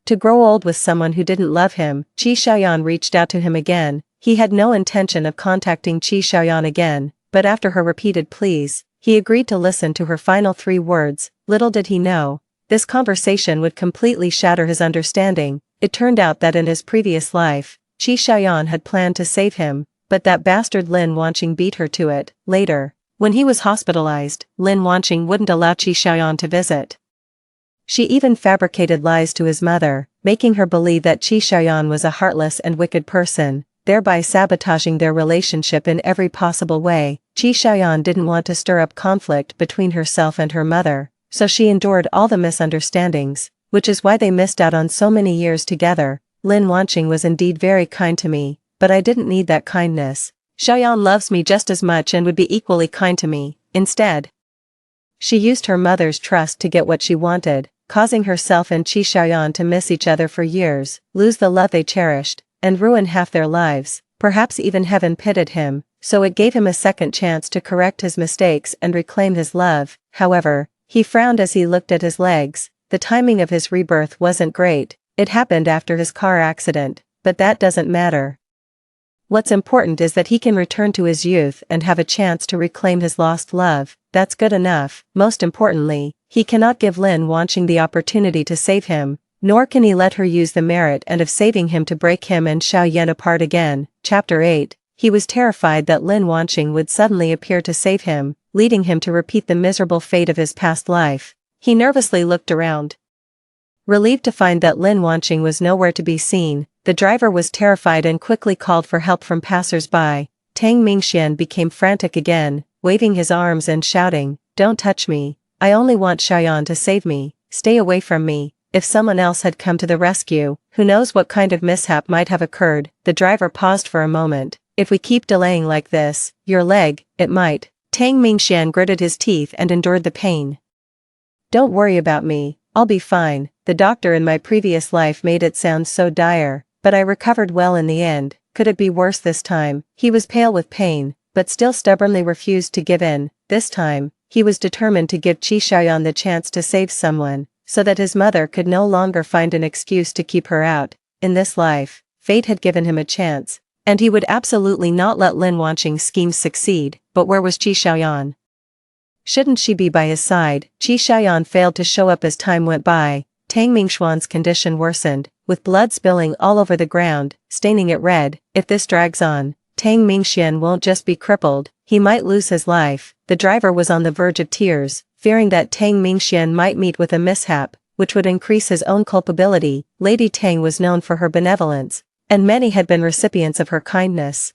S1: To grow old with someone who didn't love him. Qi Xiaoyan reached out to him again. He had no intention of contacting Qi Xiaoyan again, but after her repeated pleas, he agreed to listen to her final 3 words. Little did he know, this conversation would completely shatter his understanding. It turned out that in his previous life, Qi Xiaoyan had planned to save him, but that bastard Lin Wanqing beat her to it. Later, when he was hospitalized, Lin Wanqing wouldn't allow Qi Xiaoyan to visit. She even fabricated lies to his mother, making her believe that Qi Xiaoyan was a heartless and wicked person, thereby sabotaging their relationship in every possible way. Qi Xiaoyan didn't want to stir up conflict between herself and her mother, so she endured all the misunderstandings, which is why they missed out on so many years together. Lin Wanqing was indeed very kind to me, but I didn't need that kindness. Xiaoyan loves me just as much and would be equally kind to me. Instead, she used her mother's trust to get what she wanted, causing herself and Qi Xiaoyan to miss each other for years, lose the love they cherished, and ruin half their lives. Perhaps even heaven pitied him, so it gave him a second chance to correct his mistakes and reclaim his love. However, he frowned as he looked at his legs. The timing of his rebirth wasn't great. It happened after his car accident, but that doesn't matter. What's important is that he can return to his youth and have a chance to reclaim his lost love. That's good enough. Most importantly, he cannot give Lin Wanqing the opportunity to save him, nor can he let her use the merit and of saving him to break him and Xiaoyan apart again. Chapter 8. He was terrified that Lin Wanqing would suddenly appear to save him, leading him to repeat the miserable fate of his past life. He nervously looked around, relieved to find that Lin Wanqing was nowhere to be seen. The driver was terrified and quickly called for help from passers-by. Tang Mingxian became frantic again, waving his arms and shouting, "Don't touch me. I only want Xiaoyan to save me. Stay away from me." If someone else had come to the rescue, who knows what kind of mishap might have occurred. The driver paused for a moment. "If we keep delaying like this, your leg, it might." Tang Mingxian gritted his teeth and endured the pain. "Don't worry about me, I'll be fine. The doctor in my previous life made it sound so dire, but I recovered well in the end. Could it be worse this time?" He was pale with pain, but still stubbornly refused to give in. This time, he was determined to give Qi Xiaoyan the chance to save someone, so that his mother could no longer find an excuse to keep her out. In this life, fate had given him a chance, and he would absolutely not let Lin Wanqing's schemes succeed. But where was Qi Xiaoyan? Shouldn't she be by his side? Qi Xiaoyan failed to show up as time went by. Tang Mingxuan's condition worsened, with blood spilling all over the ground, staining it red. If this drags on, Tang Mingxian won't just be crippled, he might lose his life. The driver was on the verge of tears, fearing that Tang Mingxian might meet with a mishap, which would increase his own culpability. Lady Tang was known for her benevolence, and many had been recipients of her kindness.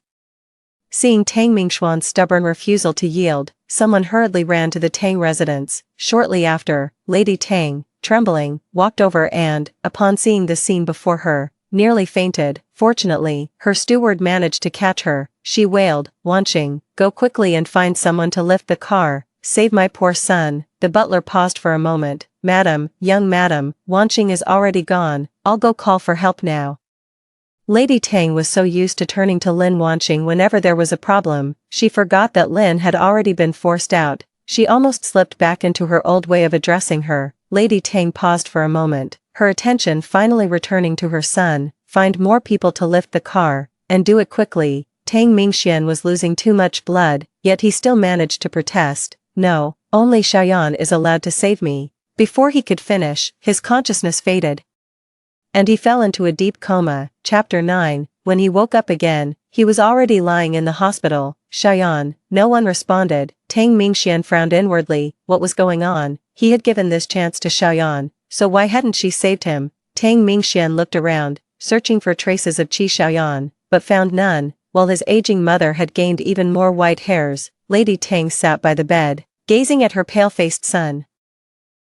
S1: Seeing Tang Mingxuan's stubborn refusal to yield, someone hurriedly ran to the Tang residence. Shortly after, Lady Tang, trembling, walked over and, upon seeing the scene before her, nearly fainted. Fortunately, her steward managed to catch her. She wailed, "Wanqing, go quickly and find someone to lift the car. Save my poor son." The butler paused for a moment. "Madam, young madam, Wanqing is already gone. I'll go call for help now." Lady Tang was so used to turning to Lin Wanqing whenever there was a problem, she forgot that Lin had already been forced out. She almost slipped back into her old way of addressing her. Lady Tang paused for a moment, her attention finally returning to her son. Find more people to lift the car, and do it quickly. Tang Mingxian was losing too much blood, yet he still managed to protest. "No, only Xiaoyan is allowed to save me." Before he could finish, his consciousness faded, and he fell into a deep coma. Chapter 9. When he woke up again, he was already lying in the hospital. "Xiaoyan." No one responded. Tang Mingxian frowned inwardly. What was going on? He had given this chance to Xiaoyan, so why hadn't she saved him? Tang Mingxian looked around, searching for traces of Qi Xiaoyan, but found none. While his aging mother had gained even more white hairs, Lady Tang sat by the bed, gazing at her pale-faced son,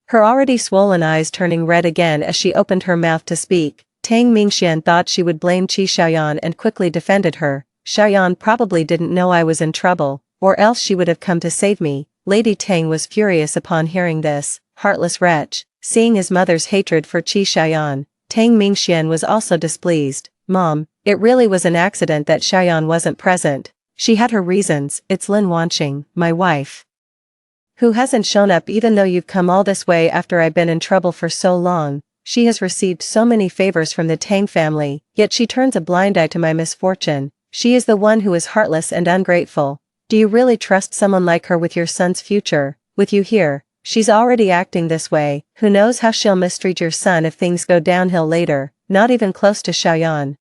S1: her already swollen eyes turning red again as she opened her mouth to speak. Tang Mingxian thought she would blame Qi Xiaoyan and quickly defended her. "Xiaoyan probably didn't know I was in trouble, or else she would have come to save me." Lady Tang was furious upon hearing this. Heartless wretch. Seeing his mother's hatred for Qi Xiaoyan, Tang Mingxian was also displeased. "Mom, it really was an accident that Xiaoyan wasn't present. She had her reasons. It's Lin Wanqing, my wife, who hasn't shown up even though you've come all this way after I've been in trouble for so long. She has received so many favors from the Tang family, yet she turns a blind eye to my misfortune. She is the one who is heartless and ungrateful. Do you really trust someone like her with your son's future? With you here, she's already acting this way. Who knows how she'll mistreat your son if things go downhill later." Not even close to Xiaoyan.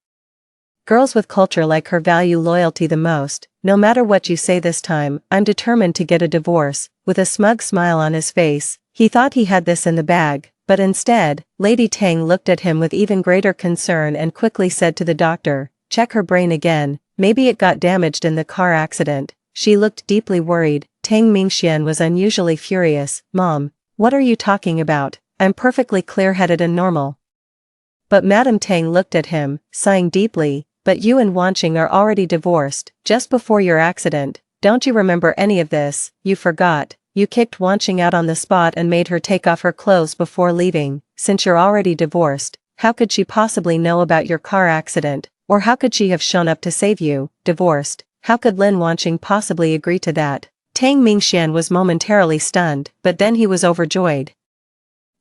S1: Girls with culture like her value loyalty the most. No matter what you say this time, I'm determined to get a divorce." With a smug smile on his face, he thought he had this in the bag, but instead, Lady Tang looked at him with even greater concern and quickly said to the doctor, "Check her brain again, maybe it got damaged in the car accident." She looked deeply worried. Tang Mingxian was unusually furious. "Mom, what are you talking about? I'm perfectly clear-headed and normal." But Madame Tang looked at him, sighing deeply. "But you and Wanqing are already divorced, just before your accident. Don't you remember any of this? You forgot. You kicked Wanqing out on the spot and made her take off her clothes before leaving. Since you're already divorced, how could she possibly know about your car accident? Or how could she have shown up to save you? Divorced? How could Lin Wanqing possibly agree to that?" Tang Mingxian was momentarily stunned, but then he was overjoyed.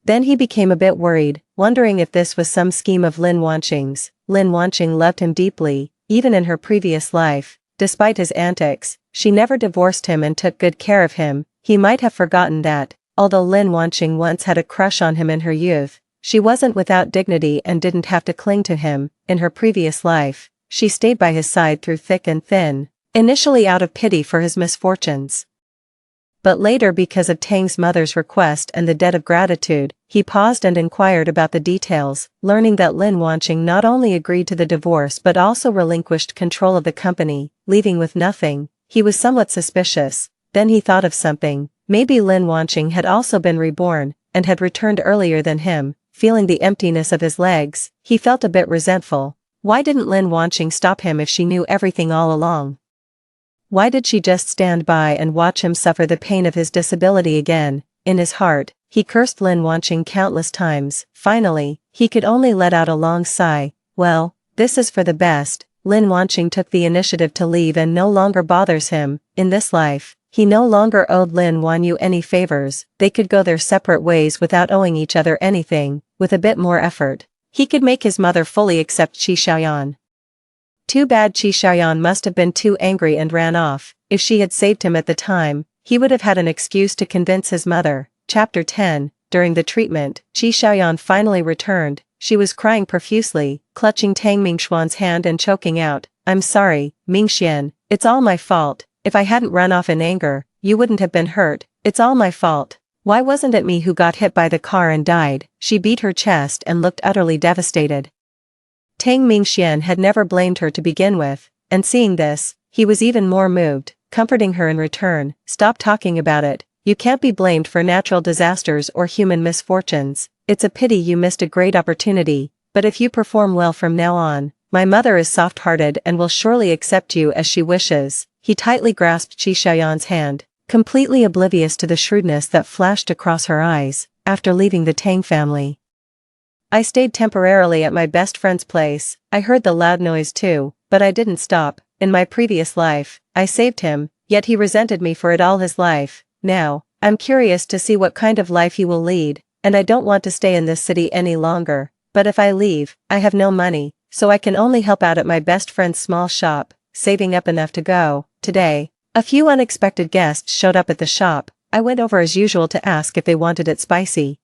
S1: Then he became a bit worried, wondering if this was some scheme of Lin Wanqing's. Lin Wanqing loved him deeply, even in her previous life. Despite his antics, she never divorced him and took good care of him. He might have forgotten that, although Lin Wanqing once had a crush on him in her youth, she wasn't without dignity and didn't have to cling to him. In her previous life, she stayed by his side through thick and thin, initially out of pity for his misfortunes. But later, because of Tang's mother's request and the debt of gratitude, he paused and inquired about the details, learning that Lin Wanqing not only agreed to the divorce but also relinquished control of the company, leaving with nothing. He was somewhat suspicious. Then he thought of something. Maybe Lin Wanqing had also been reborn, and had returned earlier than him. Feeling the emptiness of his legs, he felt a bit resentful. Why didn't Lin Wanqing stop him if she knew everything all along? Why did she just stand by and watch him suffer the pain of his disability again? In his heart, he cursed Lin Wanqing countless times. Finally, he could only let out a long sigh. Well, this is for the best. Lin Wanqing took the initiative to leave and no longer bothers him. In this life, he no longer owed Lin Wanyu any favors. They could go their separate ways without owing each other anything. With a bit more effort, he could make his mother fully accept Qi Xiaoyan. Too bad Qi Xiaoyan must have been too angry and ran off. If she had saved him at the time, he would have had an excuse to convince his mother. Chapter 10. During the treatment, Qi Xiaoyan finally returned. She was crying profusely, clutching Tang Mingxuan's hand and choking out, "I'm sorry, Mingxian, it's all my fault. If I hadn't run off in anger, you wouldn't have been hurt. It's all my fault. Why wasn't it me who got hit by the car and died?" She beat her chest and looked utterly devastated. Tang Mingxian had never blamed her to begin with, and seeing this, he was even more moved, comforting her in return. "Stop talking about it. You can't be blamed for natural disasters or human misfortunes. It's a pity you missed a great opportunity, but if you perform well from now on, my mother is soft-hearted and will surely accept you as she wishes." He tightly grasped Qi Xiaoyan's hand, completely oblivious to the shrewdness that flashed across her eyes. After leaving the Tang family, I stayed temporarily at my best friend's place. I heard the loud noise too, but I didn't stop. In my previous life, I saved him, yet he resented me for it all his life. Now, I'm curious to see what kind of life he will lead, and I don't want to stay in this city any longer. But if I leave, I have no money, so I can only help out at my best friend's small shop, saving up enough to go. Today, a few unexpected guests showed up at the shop. I went over as usual to ask if they wanted it spicy,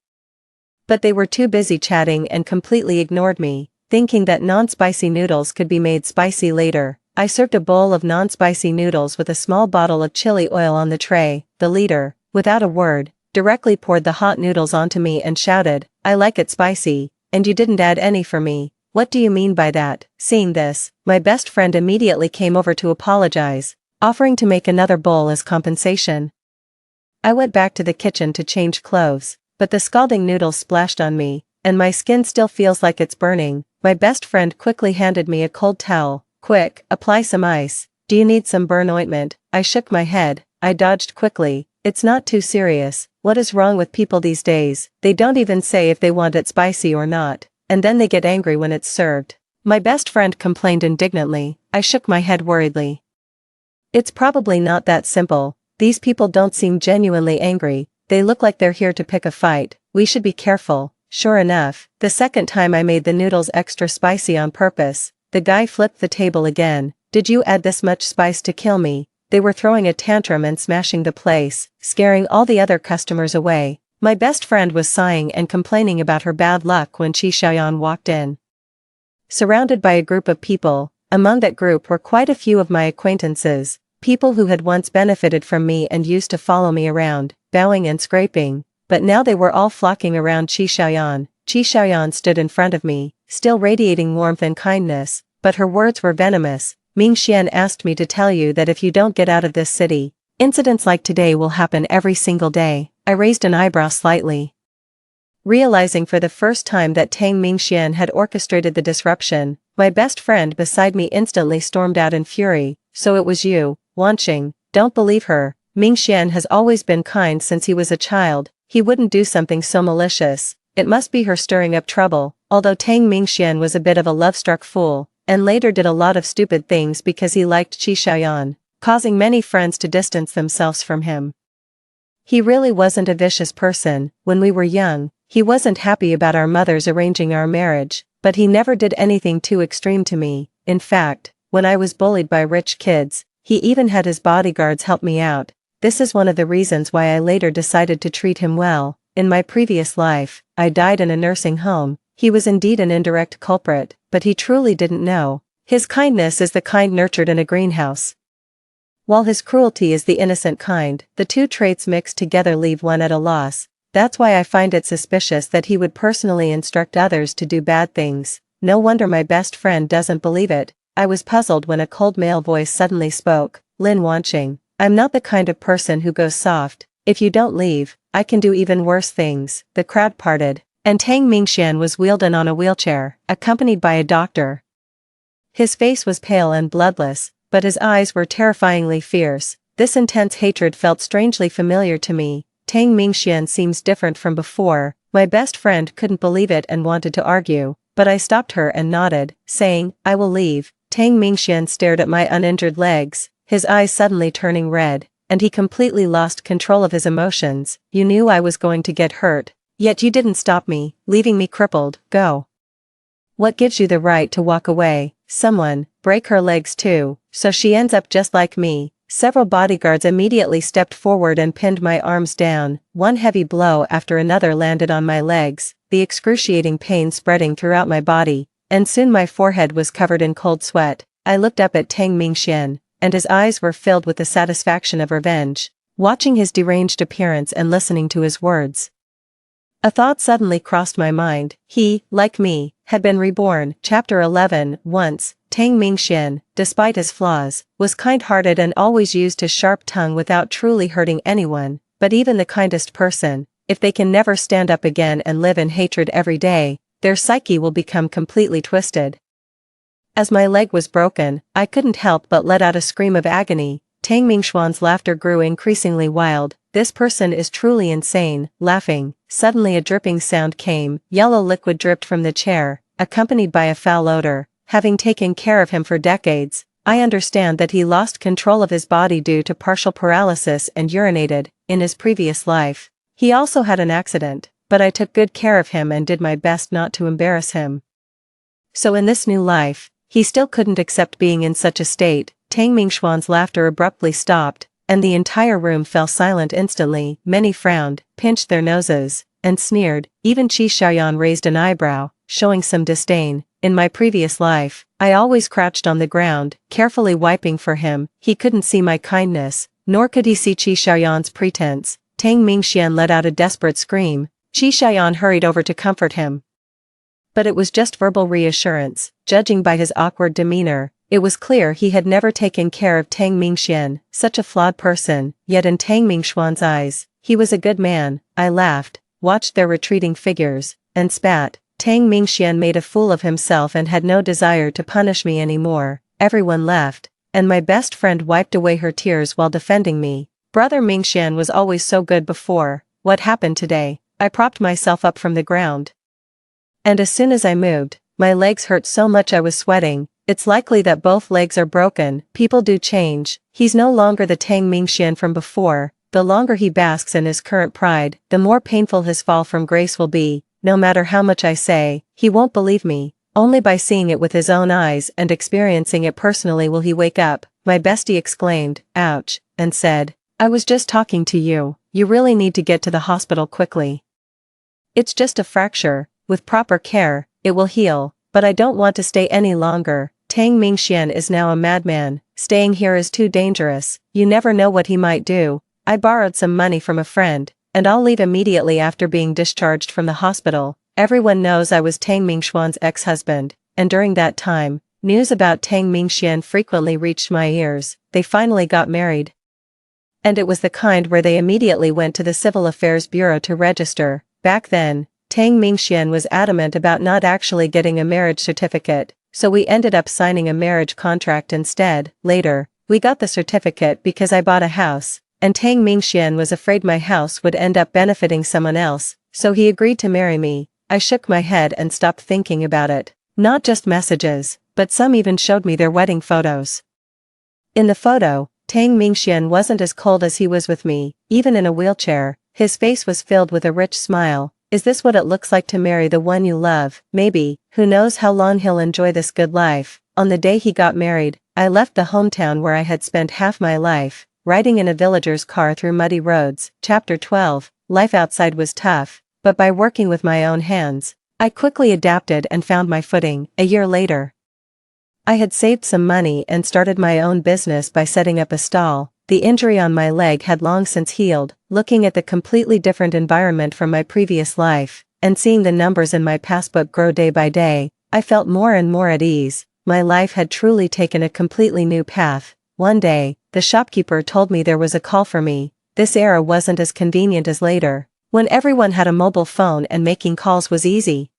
S1: but they were too busy chatting and completely ignored me. Thinking that non-spicy noodles could be made spicy later, I served a bowl of non-spicy noodles with a small bottle of chili oil on the tray. The leader, without a word, directly poured the hot noodles onto me and shouted, "I like it spicy, and you didn't add any for me. What do you mean by that?" Seeing this, my best friend immediately came over to apologize, offering to make another bowl as compensation. I went back to the kitchen to change clothes, but the scalding noodles splashed on me, and my skin still feels like it's burning. My best friend quickly handed me a cold towel. "Quick, apply some ice. Do you need some burn ointment?" I shook my head. I dodged quickly. "It's not too serious. What is wrong with people these days? They don't even say if they want it spicy or not, and then they get angry when it's served." My best friend complained indignantly. I shook my head worriedly. "It's probably not that simple. These people don't seem genuinely angry. They look like they're here to pick a fight. We should be careful." Sure enough, the second time I made the noodles extra spicy on purpose, the guy flipped the table again. "Did you add this much spice to kill me?" They were throwing a tantrum and smashing the place, scaring all the other customers away. My best friend was sighing and complaining about her bad luck when Qi Xiaoyan walked in. Surrounded by a group of people, Among that group were quite a few of my acquaintances, people who had once benefited from me and used to follow me around, bowing and scraping, but now they were all flocking around Qi Xiaoyan. Qi Xiaoyan stood in front of me, still radiating warmth and kindness, but her words were venomous. Ming Xian asked me to tell you that if you don't get out of this city, incidents like today will happen every single day. I raised an eyebrow slightly, realizing for the first time that Tang Mingxian had orchestrated the disruption. My best friend beside me instantly stormed out in fury. So it was you, Wanqing. Don't believe her. Mingxian has always been kind since he was a child. He wouldn't do something so malicious. It must be her stirring up trouble. Although Tang Mingxian was a bit of a love-struck fool, and later did a lot of stupid things because he liked Qi Xiaoyan, causing many friends to distance themselves from him. He really wasn't a vicious person. When we were young, he wasn't happy about our mothers arranging our marriage, but he never did anything too extreme to me. In fact, when I was bullied by rich kids, he even had his bodyguards help me out. This is one of the reasons why I later decided to treat him well. In my previous life, I died in a nursing home. He was indeed an indirect culprit, but he truly didn't know. His kindness is the kind nurtured in a greenhouse, while his cruelty is the innocent kind. The two traits mixed together leave one at a loss. That's why I find it suspicious that he would personally instruct others to do bad things. No wonder my best friend doesn't believe it. I was puzzled when a cold male voice suddenly spoke. Lin Wanqing, I'm not the kind of person who goes soft. If you don't leave, I can do even worse things. The crowd parted, and Tang Mingxian was wheeled in on a wheelchair, accompanied by a doctor. His face was pale and bloodless, but his eyes were terrifyingly fierce. This intense hatred felt strangely familiar to me. Tang Mingxian seems different from before. My best friend couldn't believe it and wanted to argue, but I stopped her and nodded, saying, I will leave. Tang Mingxian stared at my uninjured legs, his eyes suddenly turning red, and he completely lost control of his emotions. You knew I was going to get hurt, yet you didn't stop me, leaving me crippled. Go. What gives you the right to walk away? Someone, break her legs too, so she ends up just like me. Several bodyguards immediately stepped forward and pinned my arms down. One heavy blow after another landed on my legs, the excruciating pain spreading throughout my body, and soon my forehead was covered in cold sweat. I looked up at Tang Mingxian, and his eyes were filled with the satisfaction of revenge. Watching his deranged appearance and listening to his words, a thought suddenly crossed my mind. He, like me, had been reborn. Chapter 11. Once, Tang Mingxian, despite his flaws, was kind-hearted and always used his sharp tongue without truly hurting anyone. But even the kindest person, if they can never stand up again and live in hatred every day, their psyche will become completely twisted. As my leg was broken, I couldn't help but let out a scream of agony. Tang Mingxuan's laughter grew increasingly wild. This person is truly insane. Laughing. Suddenly a dripping sound came. Yellow liquid dripped from the chair, accompanied by a foul odor. Having taken care of him for decades, I understand that he lost control of his body due to partial paralysis and urinated. In his previous life, he also had an accident, but I took good care of him and did my best not to embarrass him. So in this new life, he still couldn't accept being in such a state. Tang Mingxuan's laughter abruptly stopped, and the entire room fell silent instantly. Many frowned, pinched their noses, and sneered. Even Qi Xiaoyan raised an eyebrow, showing some disdain. In my previous life, I always crouched on the ground, carefully wiping for him. He couldn't see my kindness, nor could he see Qi Xiaoyan's pretense. Tang Mingxian let out a desperate scream. Qi Xiaoyan hurried over to comfort him, but it was just verbal reassurance. Judging by his awkward demeanor, it was clear he had never taken care of Tang Mingxian, such a flawed person. Yet in Tang Mingxuan's eyes, he was a good man. I laughed, watched their retreating figures, and spat. Tang Mingxian made a fool of himself and had no desire to punish me anymore. Everyone left, and my best friend wiped away her tears while defending me. Brother Mingxian was always so good before. What happened today? I propped myself up from the ground, and as soon as I moved, my legs hurt so much I was sweating. It's likely that both legs are broken. People do change. He's no longer the Tang Mingxian from before. The longer he basks in his current pride, the more painful his fall from grace will be. No matter how much I say, he won't believe me. Only by seeing it with his own eyes and experiencing it personally will he wake up. My bestie exclaimed, ouch, and said, I was just talking to you. You really need to get to the hospital quickly. It's just a fracture. With proper care, it will heal, but I don't want to stay any longer. Tang Mingxian is now a madman. Staying here is too dangerous. You never know what he might do. I borrowed some money from a friend, and I'll leave immediately after being discharged from the hospital. Everyone knows I was Tang Mingxuan's ex-husband, and during that time, news about Tang Mingxian frequently reached my ears. They finally got married. And it was the kind where they immediately went to the Civil Affairs Bureau to register. Back then, Tang Mingxian was adamant about not actually getting a marriage certificate, so we ended up signing a marriage contract instead. Later, we got the certificate because I bought a house, and Tang Mingxian was afraid my house would end up benefiting someone else, so he agreed to marry me. I shook my head and stopped thinking about it. Not just messages, but some even showed me their wedding photos. In the photo, Tang Mingxian wasn't as cold as he was with me, even in a wheelchair. His face was filled with a rich smile. Is this what it looks like to marry the one you love? Maybe. Who knows how long he'll enjoy this good life. On the day he got married, I left the hometown where I had spent half my life, riding in a villager's car through muddy roads. Chapter 12. Life outside was tough, but by working with my own hands, I quickly adapted and found my footing. A year later, I had saved some money and started my own business by setting up a stall. The injury on my leg had long since healed. Looking at the completely different environment from my previous life, and seeing the numbers in my passbook grow day by day, I felt more and more at ease. My life had truly taken a completely new path. One day, the shopkeeper told me there was a call for me. This era wasn't as convenient as later, when everyone had a mobile phone and making calls was easy.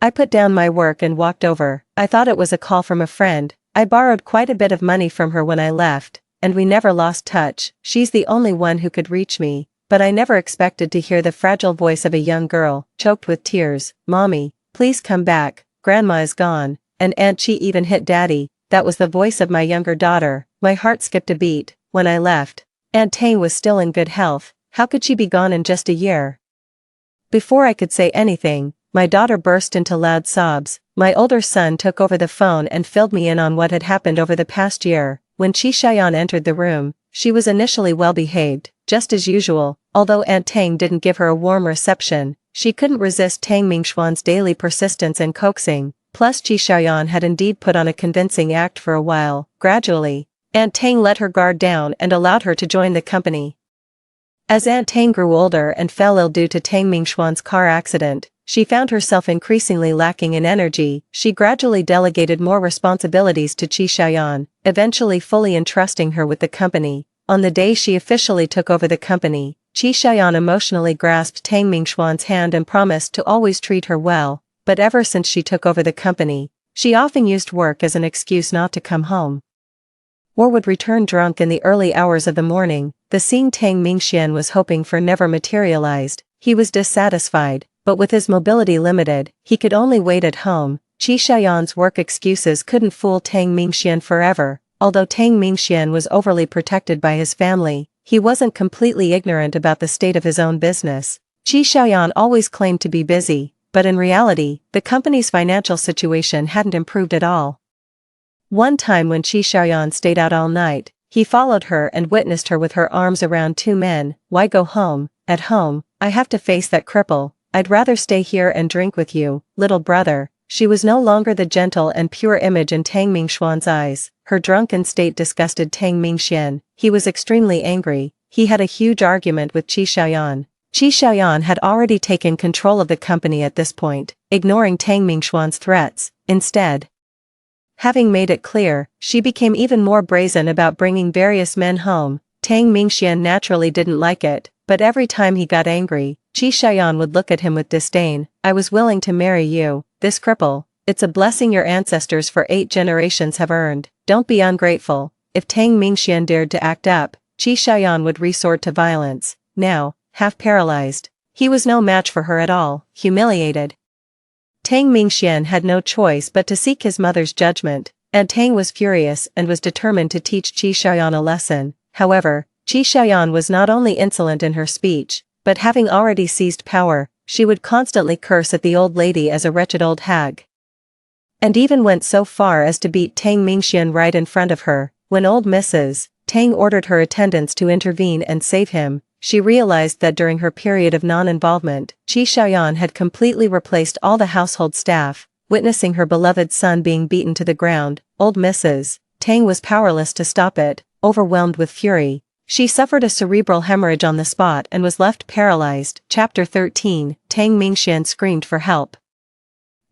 S1: I put down my work and walked over. I thought it was a call from a friend. I borrowed quite a bit of money from her when I left, and we never lost touch. She's the only one who could reach me, but I never expected to hear the fragile voice of a young girl, choked with tears. Mommy, please come back, Grandma is gone, and Aunt Chi even hit Daddy. That was the voice of my younger daughter. My heart skipped a beat. When I left, Aunt Tang was still in good health. How could she be gone in just a year? Before I could say anything, my daughter burst into loud sobs. My older son took over the phone and filled me in on what had happened over the past year. When Qi Xiaoyan entered the room, she was initially well-behaved, just as usual. Although Aunt Tang didn't give her a warm reception, she couldn't resist Tang Mingxuan's daily persistence and coaxing. Plus Qi Xiaoyan had indeed put on a convincing act for a while. Gradually, Aunt Tang let her guard down and allowed her to join the company. As Aunt Tang grew older and fell ill due to Tang Mingxuan's car accident, she found herself increasingly lacking in energy. She gradually delegated more responsibilities to Qi Xiaoyan, eventually fully entrusting her with the company. On the day she officially took over the company, Qi Xiaoyan emotionally grasped Tang Mingxuan's hand and promised to always treat her well, but ever since she took over the company, she often used work as an excuse not to come home, or would return drunk in the early hours of the morning. The scene Tang Mingxian was hoping for never materialized. He was dissatisfied, but with his mobility limited, he could only wait at home. Qi Xiaoyan's work excuses couldn't fool Tang Mingxian forever. Although Tang Mingxian was overly protected by his family, he wasn't completely ignorant about the state of his own business. Qi Xiaoyan always claimed to be busy, but in reality, the company's financial situation hadn't improved at all. One time when Qi Xiaoyan stayed out all night, he followed her and witnessed her with her arms around two men. Why go home? At home, I have to face that cripple. I'd rather stay here and drink with you, little brother. She was no longer the gentle and pure image in Tang Mingxuan's eyes. Her drunken state disgusted Tang Mingxian. He was extremely angry. He had a huge argument with Qi Xiaoyan. Qi Xiaoyan had already taken control of the company at this point, ignoring Tang Mingxuan's threats. Instead, having made it clear, she became even more brazen about bringing various men home. Tang Mingxian naturally didn't like it, but every time he got angry, Qi Xiaoyan would look at him with disdain. I was willing to marry you, this cripple. It's a blessing your ancestors for 8 generations have earned. Don't be ungrateful. If Tang Mingxian dared to act up, Qi Xiaoyan would resort to violence. Now, half paralyzed, he was no match for her at all. Humiliated, Tang Mingxian had no choice but to seek his mother's judgment. Aunt Tang was furious and was determined to teach Qi Xiaoyan a lesson. However, Qi Xiaoyan was not only insolent in her speech, but having already seized power, she would constantly curse at the old lady as a wretched old hag, and even went so far as to beat Tang Mingxian right in front of her. When old Mrs. Tang ordered her attendants to intervene and save him, she realized that during her period of non-involvement, Qi Xiaoyan had completely replaced all the household staff. witnessing her beloved son being beaten to the ground. Old Mrs. Tang was powerless to stop it, overwhelmed with fury. She suffered a cerebral hemorrhage on the spot and was left paralyzed. Chapter 13, Tang Mingxian screamed for help,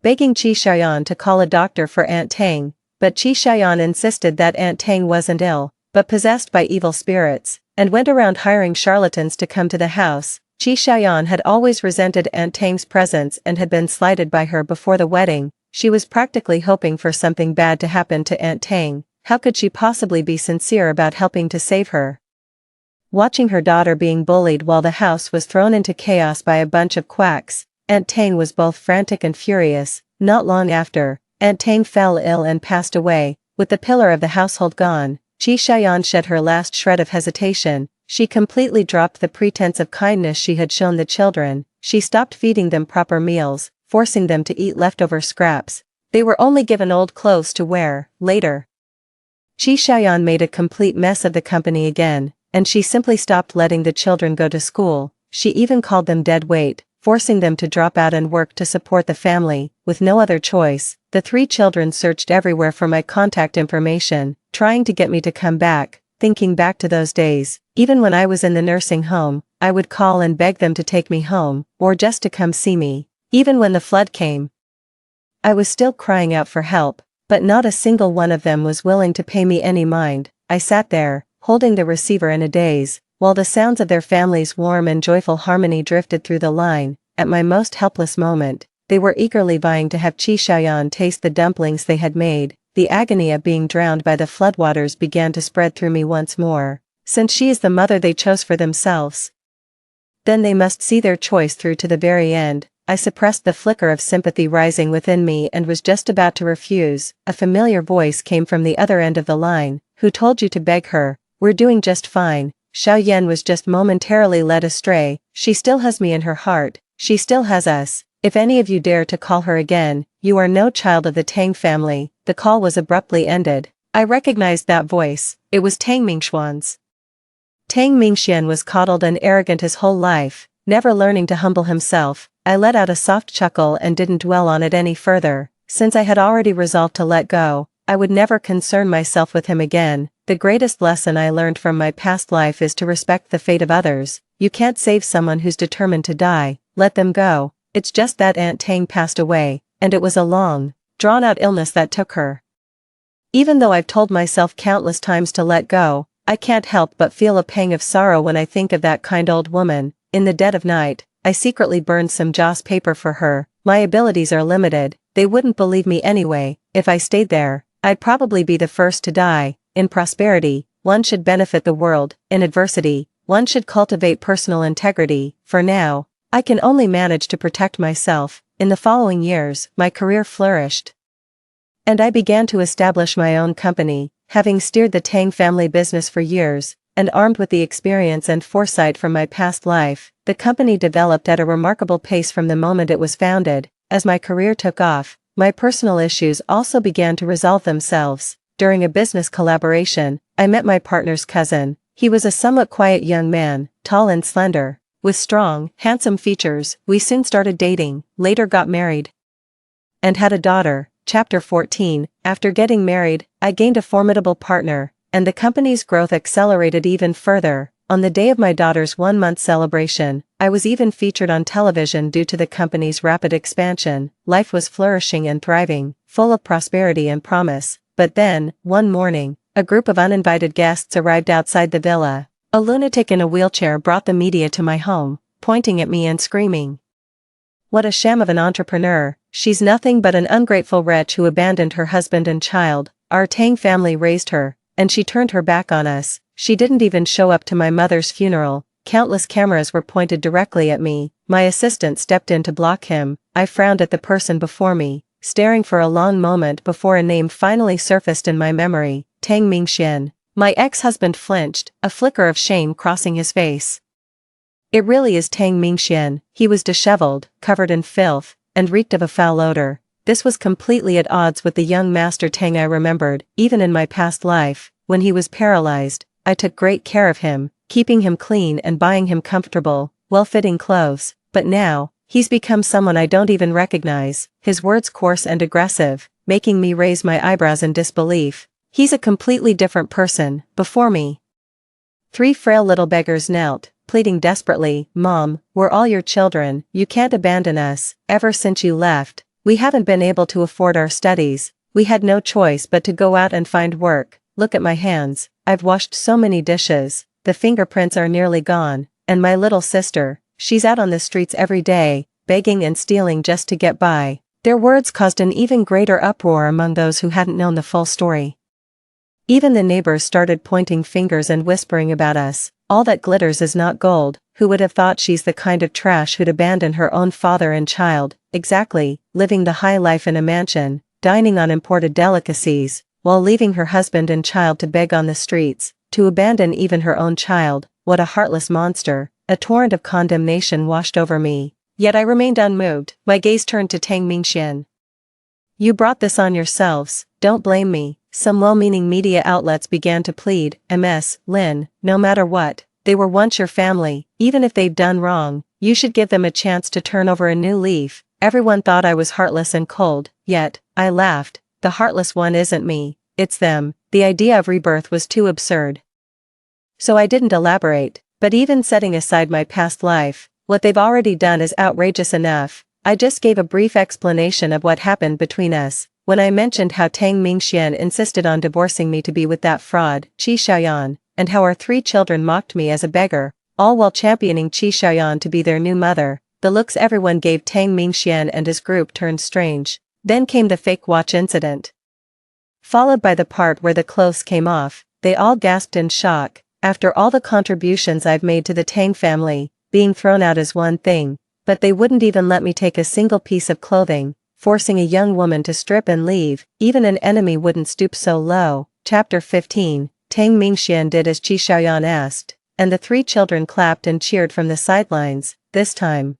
S1: begging Qi Xiaoyan to call a doctor for Aunt Tang, but Qi Xiaoyan insisted that Aunt Tang wasn't ill, but possessed by evil spirits, and went around hiring charlatans to come to the house. Qi Xiaoyan had always resented Aunt Tang's presence and had been slighted by her before the wedding. She was practically hoping for something bad to happen to Aunt Tang. How could she possibly be sincere about helping to save her? Watching her daughter being bullied while the house was thrown into chaos by a bunch of quacks, Aunt Tang was both frantic and furious. Not long after, Aunt Tang fell ill and passed away. With the pillar of the household gone, Qi Xiaoyan shed her last shred of hesitation. She completely dropped the pretense of kindness she had shown the children. She stopped feeding them proper meals, forcing them to eat leftover scraps. They were only given old clothes to wear. Later, Qi Xiaoyan made a complete mess of the company again, and she simply stopped letting the children go to school. She even called them dead weight, forcing them to drop out and work to support the family. With no other choice, the 3 children searched everywhere for my contact information, trying to get me to come back. Thinking back to those days, even when I was in the nursing home, I would call and beg them to take me home, or just to come see me. Even when the flood came, I was still crying out for help, but not a single one of them was willing to pay me any mind. I sat there, holding the receiver in a daze, while the sounds of their family's warm and joyful harmony drifted through the line. At my most helpless moment, they were eagerly vying to have Qi Xiaoyan taste the dumplings they had made. The agony of being drowned by the floodwaters began to spread through me once more. Since she is the mother they chose for themselves, then they must see their choice through to the very end. I suppressed the flicker of sympathy rising within me and was just about to refuse. A familiar voice came from the other end of the line. Who told you to beg her? We're doing just fine. Xiao Yan was just momentarily led astray. She still has me in her heart. She still has us. If any of you dare to call her again, you are no child of the Tang family. The call was abruptly ended. I recognized that voice. It was Tang Mingxian's. Tang Mingxian was coddled and arrogant his whole life, never learning to humble himself. I let out a soft chuckle and didn't dwell on it any further. Since I had already resolved to let go, I would never concern myself with him again. The greatest lesson I learned from my past life is to respect the fate of others. You can't save someone who's determined to die. Let them go. It's just that Aunt Tang passed away, and it was a long, drawn-out illness that took her. Even though I've told myself countless times to let go, I can't help but feel a pang of sorrow when I think of that kind old woman. In the dead of night, I secretly burned some joss paper for her. My abilities are limited. They wouldn't believe me anyway. If I stayed there, I'd probably be the first to die. In prosperity, one should benefit the world. In adversity, one should cultivate personal integrity. For now, I can only manage to protect myself. In the following years, my career flourished, and I began to establish my own company. Having steered the Tang family business for years, and armed with the experience and foresight from my past life, the company developed at a remarkable pace from the moment it was founded. As my career took off, my personal issues also began to resolve themselves. During a business collaboration, I met my partner's cousin. He was a somewhat quiet young man, tall and slender, with strong, handsome features. We soon started dating, later got married, and had a daughter. Chapter 14, After getting married, I gained a formidable partner, and the company's growth accelerated even further. On the day of my daughter's 1-month celebration, I was even featured on television due to the company's rapid expansion. Life was flourishing and thriving, full of prosperity and promise. But then, one morning, a group of uninvited guests arrived outside the villa. A lunatic in a wheelchair brought the media to my home, pointing at me and screaming, "What a sham of an entrepreneur. She's nothing but an ungrateful wretch who abandoned her husband and child. Our Tang family raised her, and she turned her back on us. She didn't even show up to my mother's funeral." Countless cameras were pointed directly at me. My assistant stepped in to block him. I frowned at the person before me, staring for a long moment before a name finally surfaced in my memory: Tang Mingxian. My ex-husband flinched, a flicker of shame crossing his face. It really is Tang Mingxian. He was disheveled, covered in filth, and reeked of a foul odor. This was completely at odds with the young Master Tang I remembered. Even in my past life, when he was paralyzed, I took great care of him, keeping him clean and buying him comfortable, well-fitting clothes. But now, He's become someone I don't even recognize, his words coarse and aggressive, making me raise my eyebrows in disbelief. He's a completely different person, before me. 3 frail little beggars knelt, pleading desperately, "Mom, we're all your children, you can't abandon us. Ever since you left, we haven't been able to afford our studies. We had no choice but to go out and find work. Look at my hands, I've washed so many dishes, the fingerprints are nearly gone, and my little sister, she's out on the streets every day, begging and stealing just to get by." Their words caused an even greater uproar among those who hadn't known the full story. Even the neighbors started pointing fingers and whispering about us. "All that glitters is not gold, who would have thought she's the kind of trash who'd abandon her own father and child." Exactly, living the high life in a mansion, dining on imported delicacies, while leaving her husband and child to beg on the streets, to abandon even her own child. What a heartless monster. A torrent of condemnation washed over me. Yet I remained unmoved, my gaze turned to Tang Mingxian. "You brought this on yourselves, don't blame me." Some well-meaning media outlets began to plead, "Ms. Lin, no matter what, they were once your family, even if they've done wrong, you should give them a chance to turn over a new leaf." Everyone thought I was heartless and cold, yet, I laughed, the heartless one isn't me, it's them. The idea of rebirth was too absurd. So I didn't elaborate, but even setting aside my past life, what they've already done is outrageous enough. I just gave a brief explanation of what happened between us. When I mentioned how Tang Mingxian insisted on divorcing me to be with that fraud, Qi Xiaoyan, and how our 3 children mocked me as a beggar, all while championing Qi Xiaoyan to be their new mother, the looks everyone gave Tang Mingxian and his group turned strange. Then came the fake watch incident. Followed by the part where the clothes came off, they all gasped in shock. After all the contributions I've made to the Tang family, being thrown out is one thing, but they wouldn't even let me take a single piece of clothing, forcing a young woman to strip and leave. Even an enemy wouldn't stoop so low. Chapter 15, Tang Mingxian did as Qi Xiaoyan asked, and the 3 children clapped and cheered from the sidelines. This time,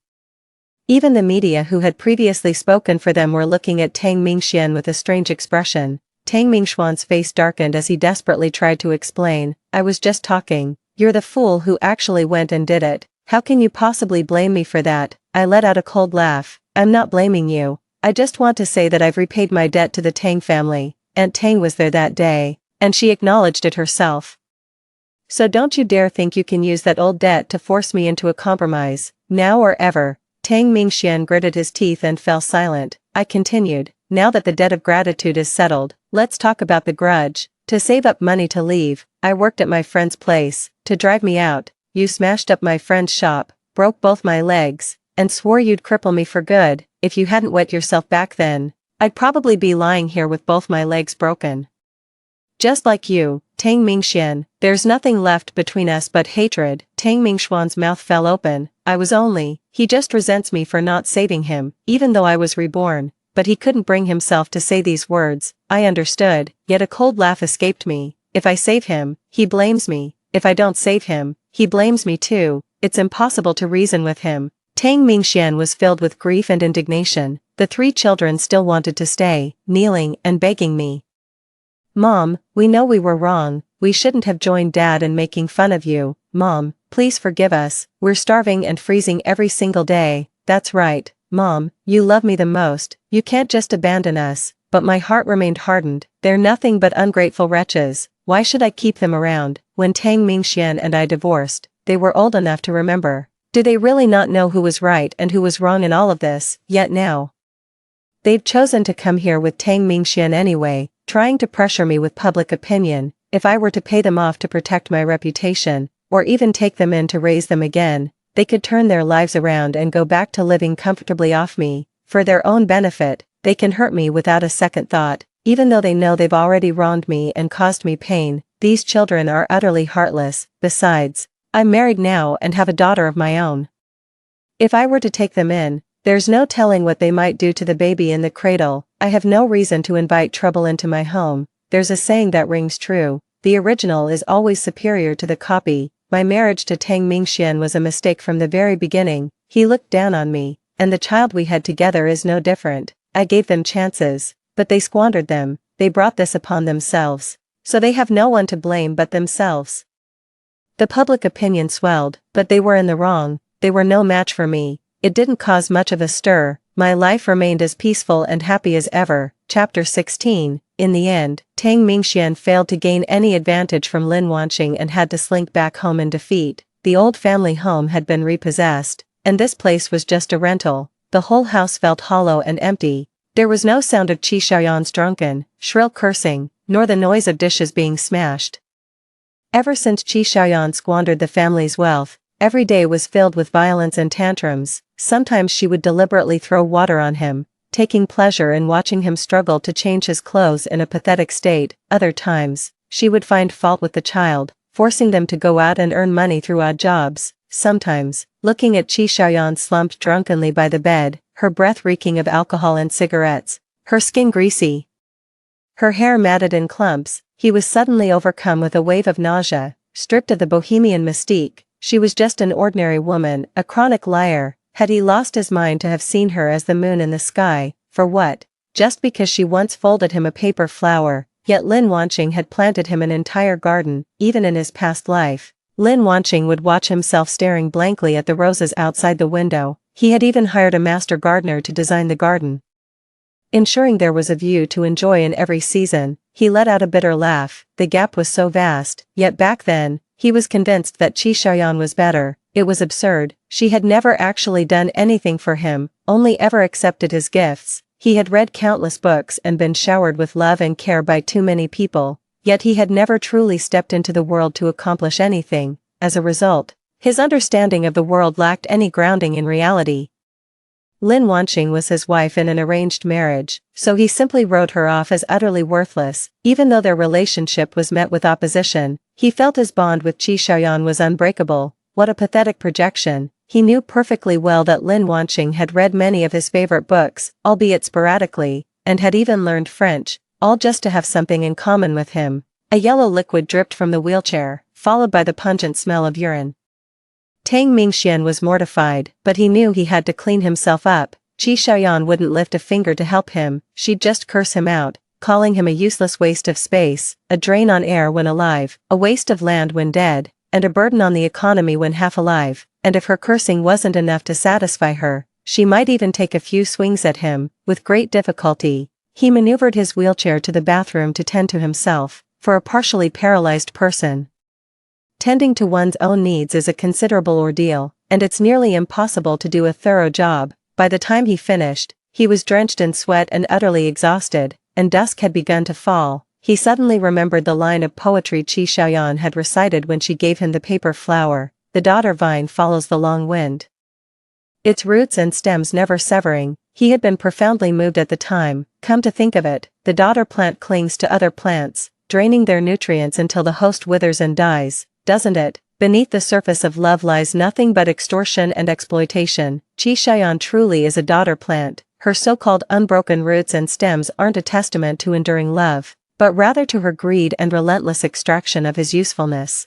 S1: even the media who had previously spoken for them were looking at Tang Mingxian with a strange expression. Tang Mingxuan's face darkened as he desperately tried to explain, "I was just talking. You're the fool who actually went and did it. How can you possibly blame me for that?" I let out a cold laugh. "I'm not blaming you. I just want to say that I've repaid my debt to the Tang family. Aunt Tang was there that day, and she acknowledged it herself. So don't you dare think you can use that old debt to force me into a compromise, now or ever." Tang Mingxian gritted his teeth and fell silent. I continued, "Now that the debt of gratitude is settled, let's talk about the grudge. To save up money to leave, I worked at my friend's place. To drive me out, you smashed up my friend's shop, broke both my legs, and swore you'd cripple me for good. If you hadn't wet yourself back then, I'd probably be lying here with both my legs broken. Just like you, Tang Mingxian, there's nothing left between us but hatred." Tang Mingxuan's mouth fell open. He just resents me for not saving him, even though I was reborn. But he couldn't bring himself to say these words. I understood, yet a cold laugh escaped me. If I save him, he blames me. If I don't save him, he blames me too. It's impossible to reason with him. Tang Mingxian was filled with grief and indignation. The 3 children still wanted to stay, kneeling and begging me. "Mom, we know we were wrong. We shouldn't have joined Dad in making fun of you. Mom, please forgive us. We're starving and freezing every single day." "That's right, Mom, you love me the most. You can't just abandon us." But my heart remained hardened. They're nothing but ungrateful wretches. Why should I keep them around? When Tang Mingxian and I divorced, they were old enough to remember. Do they really not know who was right and who was wrong in all of this? Yet now, they've chosen to come here with Tang Mingxian anyway, trying to pressure me with public opinion. If I were to pay them off to protect my reputation, or even take them in to raise them again, they could turn their lives around and go back to living comfortably off me. For their own benefit, they can hurt me without a second thought, even though they know they've already wronged me and caused me pain. These children are utterly heartless. Besides, I'm married now and have a daughter of my own. If I were to take them in, there's no telling what they might do to the baby in the cradle. I have no reason to invite trouble into my home. There's a saying that rings true: the original is always superior to the copy. My marriage to Tang Mingxian was a mistake from the very beginning. He looked down on me, and the child we had together is no different. I gave them chances, but they squandered them. They brought this upon themselves. So they have no one to blame but themselves. The public opinion swelled, but they were in the wrong. They were no match for me. it didn't cause much of a stir, my life remained as peaceful and happy as ever. Chapter 16. In the end, Tang Mingxian failed to gain any advantage from Lin Wanqing and had to slink back home in defeat. The old family home had been repossessed, and this place was just a rental. The whole house felt hollow and empty. There was no sound of Qi Xiaoyan's drunken, shrill cursing, nor the noise of dishes being smashed. Ever since Qi Xiaoyan squandered the family's wealth, every day was filled with violence and tantrums. Sometimes she would deliberately throw water on him, taking pleasure in watching him struggle to change his clothes in a pathetic state. Other times, she would find fault with the child, forcing them to go out and earn money through odd jobs. Sometimes, looking at Qi Xiaoyan slumped drunkenly by the bed, her breath reeking of alcohol and cigarettes, her skin greasy, her hair matted in clumps, he was suddenly overcome with a wave of nausea. Stripped of the bohemian mystique, she was just an ordinary woman, a chronic liar. Had he lost his mind to have seen her as the moon in the sky? For what? Just because she once folded him a paper flower. Yet Lin Wanqing had planted him an entire garden. Even in his past life, Lin Wanqing would watch himself staring blankly at the roses outside the window. He had even hired a master gardener to design the garden, ensuring there was a view to enjoy in every season. He let out a bitter laugh. The gap was so vast, yet back then, he was convinced that Qi Xiaoyan was better. It was absurd. She had never actually done anything for him, only ever accepted his gifts. He had read countless books and been showered with love and care by too many people, yet he had never truly stepped into the world to accomplish anything. As a result, his understanding of the world lacked any grounding in reality. Lin Wanqing was his wife in an arranged marriage, so he simply wrote her off as utterly worthless. Even though their relationship was met with opposition, he felt his bond with Qi Xiaoyan was unbreakable. What a pathetic projection. He knew perfectly well that Lin Wanqing had read many of his favorite books, albeit sporadically, and had even learned French, all just to have something in common with him. A yellow liquid dripped from the wheelchair, followed by the pungent smell of urine. Tang Mingxian was mortified, but he knew he had to clean himself up. Qi Xiaoyan wouldn't lift a finger to help him. She'd just curse him out, calling him a useless waste of space, a drain on air when alive, a waste of land when dead, and a burden on the economy when half alive. And if her cursing wasn't enough to satisfy her, she might even take a few swings at him. With great difficulty, he maneuvered his wheelchair to the bathroom to tend to himself. For a partially paralyzed person, tending to one's own needs is a considerable ordeal, and it's nearly impossible to do a thorough job. By the time he finished, he was drenched in sweat and utterly exhausted, and dusk had begun to fall. He suddenly remembered the line of poetry Qi Xiaoyan had recited when she gave him the paper flower. The daughter vine follows the long wind, its roots and stems never severing. He had been profoundly moved at the time. Come to think of it, the daughter plant clings to other plants, draining their nutrients until the host withers and dies, doesn't it? Beneath the surface of love lies nothing but extortion and exploitation. Qi Xiaoyan truly is a daughter plant. Her so-called unbroken roots and stems aren't a testament to enduring love, but rather to her greed and relentless extraction of his usefulness.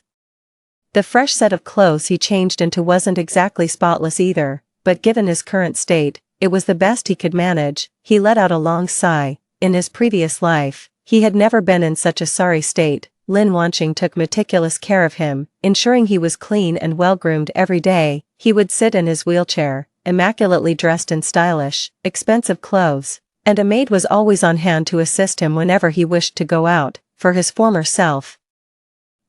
S1: The fresh set of clothes he changed into wasn't exactly spotless either, but given his current state, it was the best he could manage. He let out a long sigh. In his previous life, he had never been in such a sorry state. Lin Wanqing took meticulous care of him, ensuring he was clean and well-groomed every day. He would sit in his wheelchair, immaculately dressed in stylish, expensive clothes, and a maid was always on hand to assist him whenever he wished to go out. For his former self,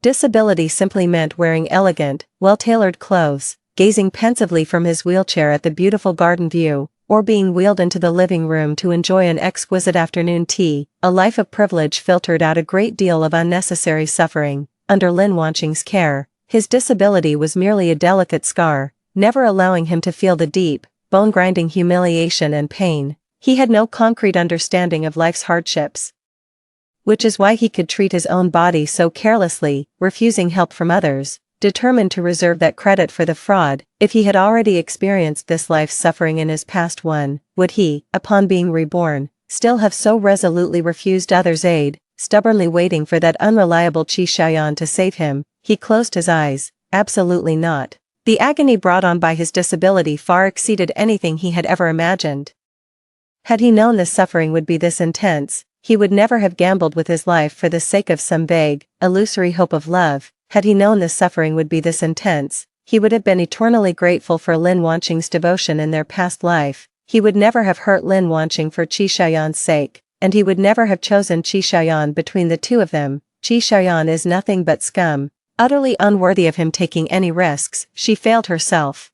S1: disability simply meant wearing elegant, well-tailored clothes, gazing pensively from his wheelchair at the beautiful garden view, or being wheeled into the living room to enjoy an exquisite afternoon tea. A life of privilege filtered out a great deal of unnecessary suffering. Under Lin Wanqing's care, his disability was merely a delicate scar, never allowing him to feel the deep, bone-grinding humiliation and pain. He had no concrete understanding of life's hardships, which is why he could treat his own body so carelessly, refusing help from others, determined to reserve that credit for the fraud. If he had already experienced this life's suffering in his past one, would he, upon being reborn, still have so resolutely refused others' aid, stubbornly waiting for that unreliable Qi Xiaoyan to save him? He closed his eyes. Absolutely not. The agony brought on by his disability far exceeded anything he had ever imagined. Had he known the suffering would be this intense, he would never have gambled with his life for the sake of some vague, illusory hope of love. Had he known the suffering would be this intense, he would have been eternally grateful for Lin Wanqing's devotion in their past life. He would never have hurt Lin Wanqing for Qi Xiaoyan's sake, and he would never have chosen Qi Xiaoyan between the two of them. Qi Xiaoyan is nothing but scum, utterly unworthy of him taking any risks. She failed herself,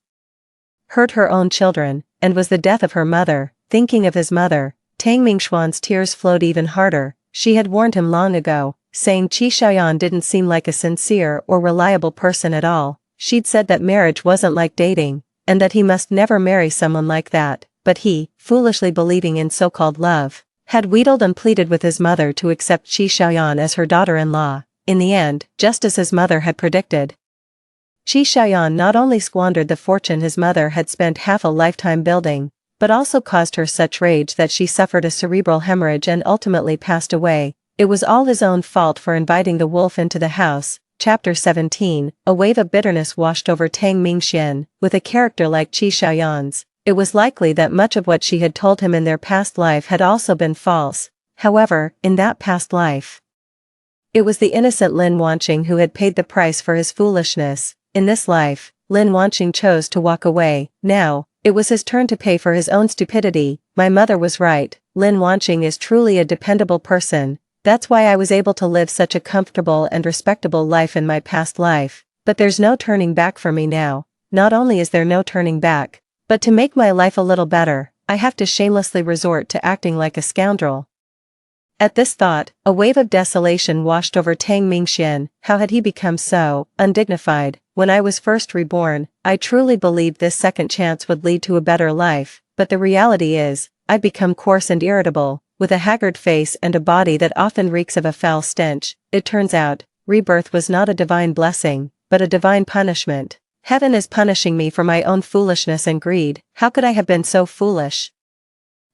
S1: hurt her own children, and was the death of her mother. Thinking of his mother, Tang Mingxuan's tears flowed even harder. She had warned him long ago, saying Qi Xiaoyan didn't seem like a sincere or reliable person at all. She'd said that marriage wasn't like dating, and that he must never marry someone like that, but he, foolishly believing in so-called love, had wheedled and pleaded with his mother to accept Qi Xiaoyan as her daughter-in-law. In the end, just as his mother had predicted, Qi Xiaoyan not only squandered the fortune his mother had spent half a lifetime building, but also caused her such rage that she suffered a cerebral hemorrhage and ultimately passed away. It was all his own fault for inviting the wolf into the house. Chapter 17. A wave of bitterness washed over Tang Mingxian. With a character like Qi Xiaoyan's, it was likely that much of what she had told him in their past life had also been false. However, in that past life, it was the innocent Lin Wanqing who had paid the price for his foolishness. In this life, Lin Wanqing chose to walk away. Now, it was his turn to pay for his own stupidity. My mother was right. Lin Wanqing is truly a dependable person. That's why I was able to live such a comfortable and respectable life in my past life. But there's no turning back for me now. Not only is there no turning back, but to make my life a little better, I have to shamelessly resort to acting like a scoundrel. At this thought, a wave of desolation washed over Tang Mingxian. How had he become so undignified? When I was first reborn, I truly believed this second chance would lead to a better life, but the reality is, I'd become coarse and irritable, with a haggard face and a body that often reeks of a foul stench. It turns out, rebirth was not a divine blessing, but a divine punishment. Heaven is punishing me for my own foolishness and greed. How could I have been so foolish?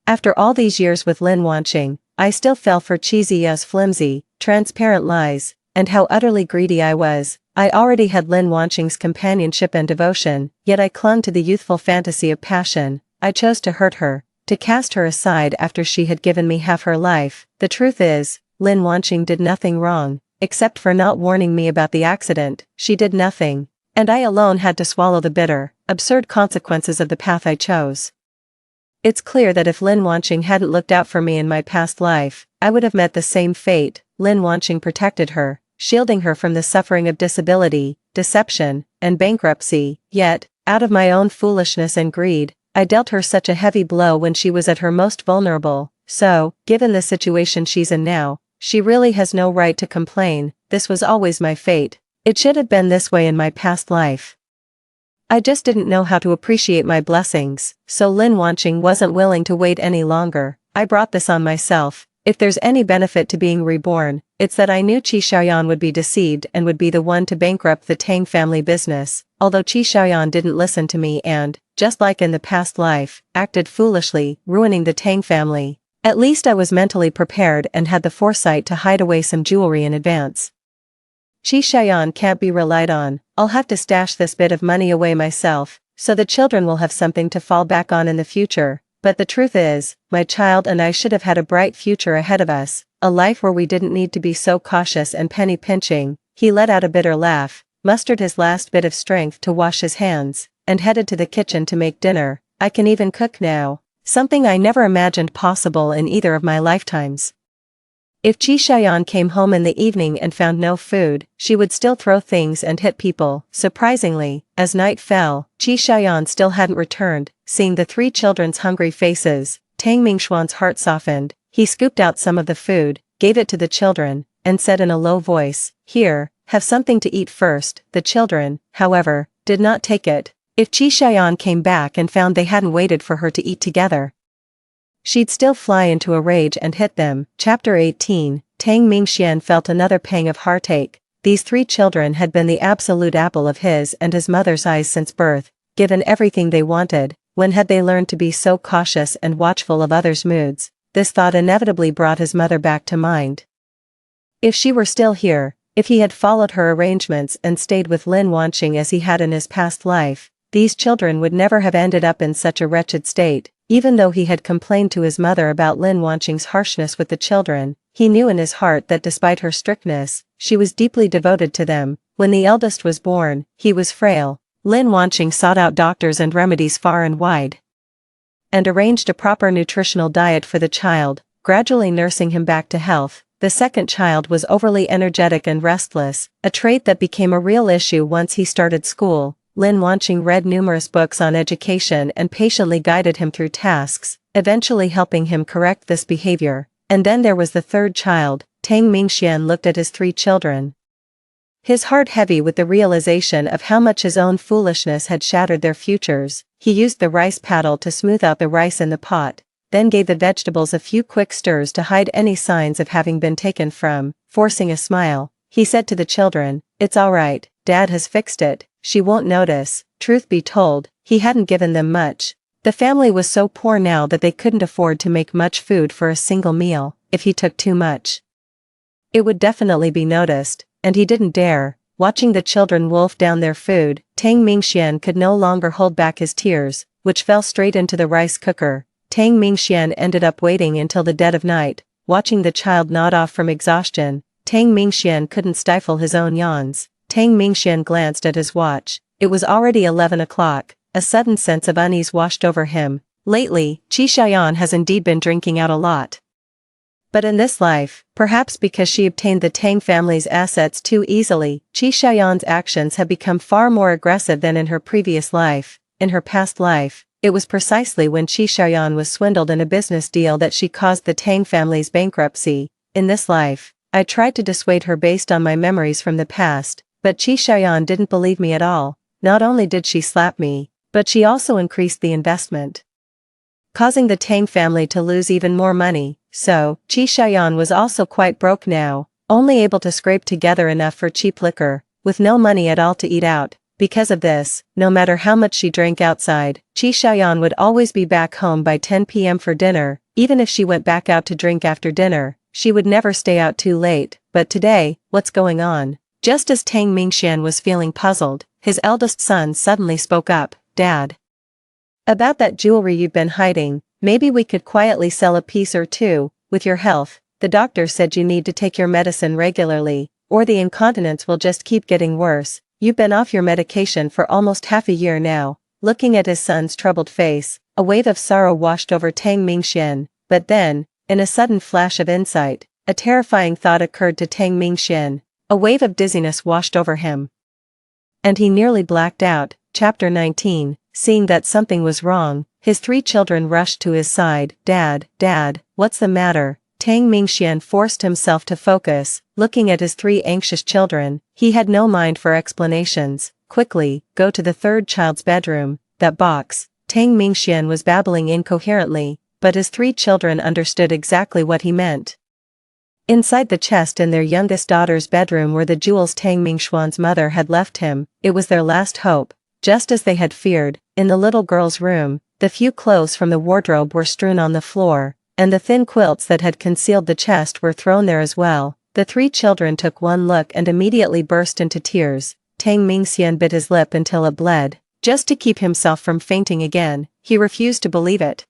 S1: After all these years with Lin Wanqing, I still fell for Qi Ziya's flimsy, transparent lies, and how utterly greedy I was. I already had Lin Wanqing's companionship and devotion, yet I clung to the youthful fantasy of passion. I chose to hurt her, to cast her aside after she had given me half her life. The truth is, Lin Wanqing did nothing wrong, except for not warning me about the accident. She did nothing, and I alone had to swallow the bitter, absurd consequences of the path I chose. It's clear that if Lin Wanqing hadn't looked out for me in my past life, I would have met the same fate. Lin Wanqing protected her, shielding her from the suffering of disability, deception, and bankruptcy. Yet, out of my own foolishness and greed, I dealt her such a heavy blow when she was at her most vulnerable. So, given the situation she's in now, she really has no right to complain. This was always my fate. It should have been this way in my past life. I just didn't know how to appreciate my blessings, so Lin Wanqing wasn't willing to wait any longer. I brought this on myself. If there's any benefit to being reborn, it's that I knew Qi Xiaoyan would be deceived and would be the one to bankrupt the Tang family business. Although Qi Xiaoyan didn't listen to me and, just like in the past life, acted foolishly, ruining the Tang family, at least I was mentally prepared and had the foresight to hide away some jewelry in advance. Qi Xiaoyan can't be relied on. I'll have to stash this bit of money away myself, so the children will have something to fall back on in the future. But the truth is, my child and I should have had a bright future ahead of us, a life where we didn't need to be so cautious and penny-pinching. He let out a bitter laugh, mustered his last bit of strength to wash his hands, and headed to the kitchen to make dinner. I can even cook now, something I never imagined possible in either of my lifetimes. If Qi Xiaoyan came home in the evening and found no food, she would still throw things and hit people. Surprisingly, as night fell, Qi Xiaoyan still hadn't returned. Seeing the three children's hungry faces, Tang Mingxuan's heart softened. He scooped out some of the food, gave it to the children, and said in a low voice, "Here, have something to eat first." The children, however, did not take it. If Qi Xiaoyan came back and found they hadn't waited for her to eat together, she'd still fly into a rage and hit them. Chapter 18. Tang Mingxian felt another pang of heartache. These three children had been the absolute apple of his and his mother's eyes since birth. Given everything they wanted, when had they learned to be so cautious and watchful of others' moods? This thought inevitably brought his mother back to mind. If she were still here, if he had followed her arrangements and stayed with Lin Wanqing as he had in his past life, these children would never have ended up in such a wretched state. Even though he had complained to his mother about Lin Wanqing's harshness with the children, he knew in his heart that despite her strictness, she was deeply devoted to them. When the eldest was born, he was frail, Lin Wanqing sought out doctors and remedies far and wide, and arranged a proper nutritional diet for the child, gradually nursing him back to health. The second child was overly energetic and restless, a trait that became a real issue once he started school. Lin Wanqing read numerous books on education and patiently guided him through tasks, eventually helping him correct this behavior. And then there was the third child. Tang Mingxian looked at his three children, his heart heavy with the realization of how much his own foolishness had shattered their futures. He used the rice paddle to smooth out the rice in the pot, then gave the vegetables a few quick stirs to hide any signs of having been taken from. Forcing a smile, he said to the children, "It's all right, Dad has fixed it, she won't notice." Truth be told, he hadn't given them much. The family was so poor now that they couldn't afford to make much food for a single meal. If he took too much, it would definitely be noticed, and he didn't dare. Watching the children wolf down their food, Tang Mingxian could no longer hold back his tears, which fell straight into the rice cooker. Tang Mingxian ended up waiting until the dead of night, watching the child nod off from exhaustion. Tang Mingxian couldn't stifle his own yawns. Tang Mingxian glanced at his watch. It was already 11 o'clock. A sudden sense of unease washed over him. Lately, Qi Xiaoyan has indeed been drinking out a lot. But in this life, perhaps because she obtained the Tang family's assets too easily, Qi Xiaoyan's actions have become far more aggressive than in her previous life. In her past life, it was precisely when Qi Xiaoyan was swindled in a business deal that she caused the Tang family's bankruptcy. In this life, I tried to dissuade her based on my memories from the past, but Qi Xiaoyan didn't believe me at all. Not only did she slap me, but she also increased the investment, causing the Tang family to lose even more money. So, Qi Xiaoyan was also quite broke now, only able to scrape together enough for cheap liquor, with no money at all to eat out. Because of this, no matter how much she drank outside, Qi Xiaoyan would always be back home by 10 p.m. for dinner. Even if she went back out to drink after dinner, she would never stay out too late. But today, what's going on? Just as Tang Mingxian was feeling puzzled, his eldest son suddenly spoke up. "Dad, about that jewelry you've been hiding, maybe we could quietly sell a piece or two. With your health, the doctor said you need to take your medicine regularly, or the incontinence will just keep getting worse. You've been off your medication for almost half a year now." Looking at his son's troubled face, a wave of sorrow washed over Tang Mingxian. But then, in a sudden flash of insight, a terrifying thought occurred to Tang Mingxian. A wave of dizziness washed over him, and he nearly blacked out. Chapter 19. Seeing that something was wrong, his three children rushed to his side. "Dad, Dad, what's the matter?" Tang Mingxian forced himself to focus, looking at his three anxious children. He had no mind for explanations. "Quickly, go to the third child's bedroom." "That box." Tang Mingxian was babbling incoherently, but his three children understood exactly what he meant. Inside the chest in their youngest daughter's bedroom were the jewels Tang Mingxuan's mother had left him. It was their last hope. Just as they had feared, in the little girl's room, the few clothes from the wardrobe were strewn on the floor, and the thin quilts that had concealed the chest were thrown there as well. The three children took one look and immediately burst into tears. Tang Mingxian bit his lip until it bled. Just to keep himself from fainting again, he refused to believe it.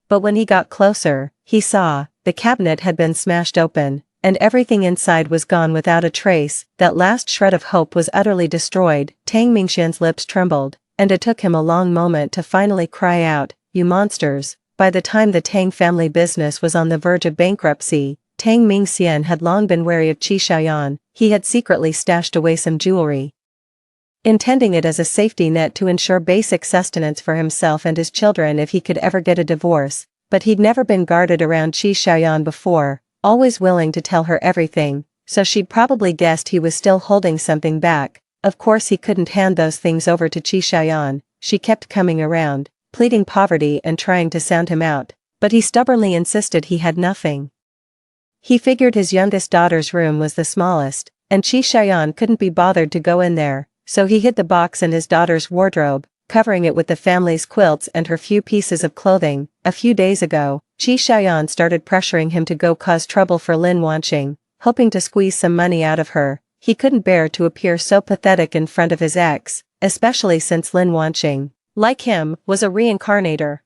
S1: But when he got closer, he saw, the cabinet had been smashed open, and everything inside was gone without a trace. That last shred of hope was utterly destroyed. Tang Mingxian's lips trembled, and it took him a long moment to finally cry out, "You monsters." By the time the Tang family business was on the verge of bankruptcy, Tang Mingxian had long been wary of Qi Xiaoyan. He had secretly stashed away some jewelry, intending it as a safety net to ensure basic sustenance for himself and his children if he could ever get a divorce. But he'd never been guarded around Qi Xiaoyan before, always willing to tell her everything, so she'd probably guessed he was still holding something back. Of course he couldn't hand those things over to Qi Xiaoyan. She kept coming around, pleading poverty and trying to sound him out, but he stubbornly insisted he had nothing. He figured his youngest daughter's room was the smallest, and Qi Xiaoyan couldn't be bothered to go in there, so he hid the box in his daughter's wardrobe, covering it with the family's quilts and her few pieces of clothing. A few days ago, Qi Xiaoyan started pressuring him to go cause trouble for Lin Wanqing, hoping to squeeze some money out of her. He couldn't bear to appear so pathetic in front of his ex, especially since Lin Wanqing, like him, was a reincarnator.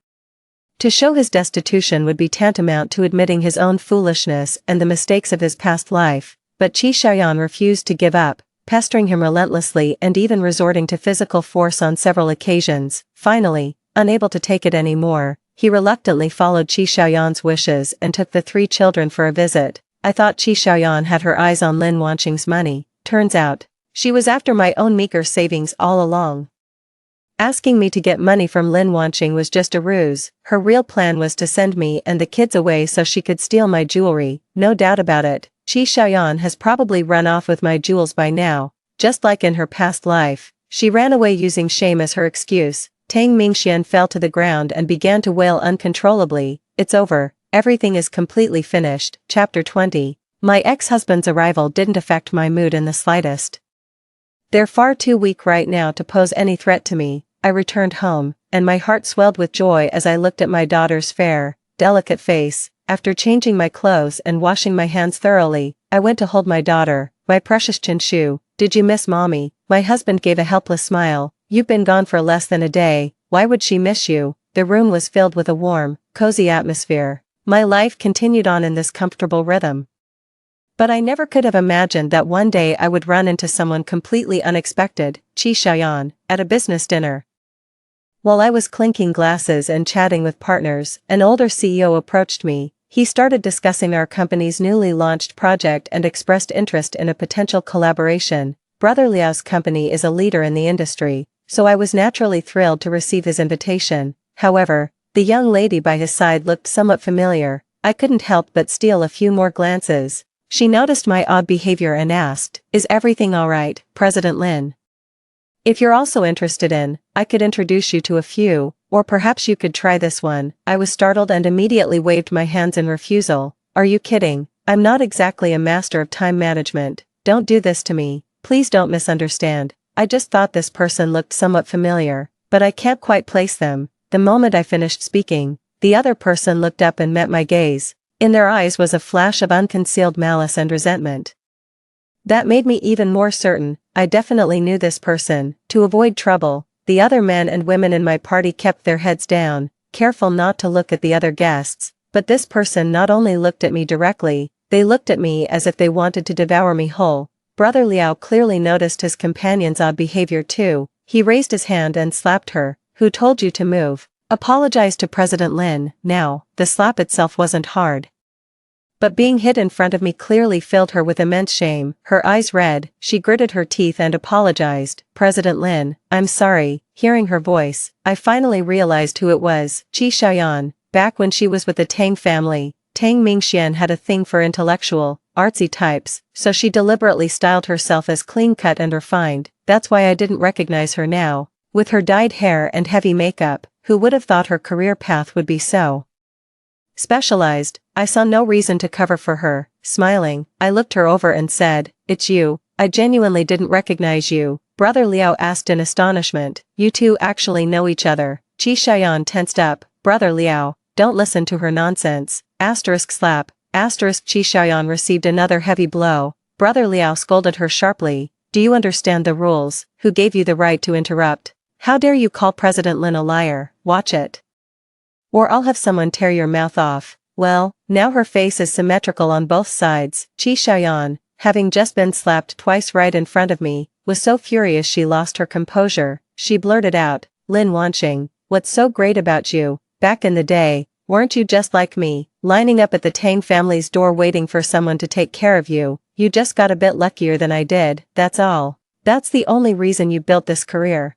S1: To show his destitution would be tantamount to admitting his own foolishness and the mistakes of his past life, but Qi Xiaoyan refused to give up. pestering him relentlessly and even resorting to physical force on several occasions. Finally, unable to take it anymore, he reluctantly followed Qi Xiaoyan's wishes and took the 3 children for a visit. I thought Qi Xiaoyan had her eyes on Lin Wanqing's money. Turns out, she was after my own meager savings all along. Asking me to get money from Lin Wanqing was just a ruse. Her real plan was to send me and the kids away so she could steal my jewelry. No doubt about it, Qi Xiaoyan has probably run off with my jewels by now. Just like in her past life, she ran away using shame as her excuse. Tang Mingxian fell to the ground and began to wail uncontrollably. It's over. Everything is completely finished. Chapter 20. My ex-husband's arrival didn't affect my mood in the slightest. They're far too weak right now to pose any threat to me. I returned home, and my heart swelled with joy as I looked at my daughter's fair, delicate face. After changing my clothes and washing my hands thoroughly, I went to hold my daughter. My precious Chinshu, did you miss mommy? My husband gave a helpless smile. You've been gone for less than a day. Why would she miss you? The room was filled with a warm, cozy atmosphere. My life continued on in this comfortable rhythm. But I never could have imagined that one day I would run into someone completely unexpected, Qi Xiaoyan, at a business dinner. While I was clinking glasses and chatting with partners, an older CEO approached me. He started discussing our company's newly launched project and expressed interest in a potential collaboration. Brother Liao's company is a leader in the industry, so I was naturally thrilled to receive his invitation. However, the young lady by his side looked somewhat familiar. I couldn't help but steal a few more glances. She noticed my odd behavior and asked, "Is everything alright, President Lin? If you're also interested in, I could introduce you to a few, or perhaps you could try this one." I was startled and immediately waved my hands in refusal. Are you kidding? I'm not exactly a master of time management. Don't do this to me. Please don't misunderstand. I just thought this person looked somewhat familiar, but I can't quite place them. The moment I finished speaking, the other person looked up and met my gaze. In their eyes was a flash of unconcealed malice and resentment. That made me even more certain, I definitely knew this person. To avoid trouble, the other men and women in my party kept their heads down, careful not to look at the other guests, but this person not only looked at me directly, they looked at me as if they wanted to devour me whole. Brother Liao clearly noticed his companion's odd behavior too. He raised his hand and slapped her. Who told you to move? Apologized to President Lin. Now, the slap itself wasn't hard, but being hit in front of me clearly filled her with immense shame. Her eyes red, she gritted her teeth and apologized. President Lin, I'm sorry. Hearing her voice, I finally realized who it was. Qi Xiaoyan. Back when she was with the Tang family, Tang Mingxian had a thing for intellectual, artsy types, so she deliberately styled herself as clean-cut and refined. That's why I didn't recognize her now. With her dyed hair and heavy makeup, who would have thought her career path would be so specialized? I saw no reason to cover for her. Smiling, I looked her over and said, "It's you. I genuinely didn't recognize you." Brother Liao asked in astonishment, "You two actually know each other?" Qi Xiaoyan tensed up. Brother Liao, don't listen to her nonsense. Asterisk slap. Asterisk. Qi Xiaoyan received another heavy blow. Brother Liao scolded her sharply. Do you understand the rules? Who gave you the right to interrupt? How dare you call President Lin a liar? Watch it, or I'll have someone tear your mouth off. Well, now her face is symmetrical on both sides. Qi Xiaoyan, having just been slapped twice right in front of me, was so furious she lost her composure. She blurted out, "Lin Wanqing, what's so great about you? Back in the day, weren't you just like me, lining up at the Tang family's door waiting for someone to take care of you? You just got a bit luckier than I did, that's all. That's the only reason you built this career.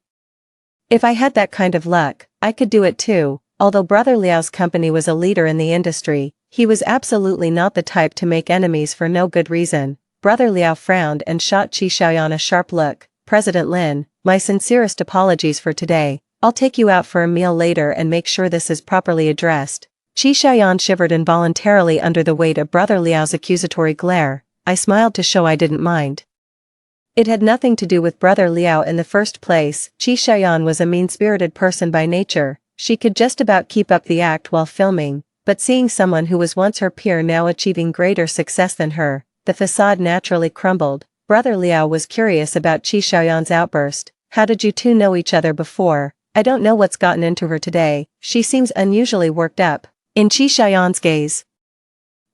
S1: If I had that kind of luck, I could do it too." Although Brother Liao's company was a leader in the industry, he was absolutely not the type to make enemies for no good reason. Brother Liao frowned and shot Qi Xiaoyan a sharp look. President Lin, my sincerest apologies for today. I'll take you out for a meal later and make sure this is properly addressed. Qi Xiaoyan shivered involuntarily under the weight of Brother Liao's accusatory glare. I smiled to show I didn't mind. It had nothing to do with Brother Liao in the first place. Qi Xiaoyan was a mean-spirited person by nature. She could just about keep up the act while filming, but seeing someone who was once her peer now achieving greater success than her, the facade naturally crumbled. Brother Liao was curious about Qi Xiaoyan's outburst. How did you two know each other before? I don't know what's gotten into her today. She seems unusually worked up. In Qi Xiaoyan's gaze,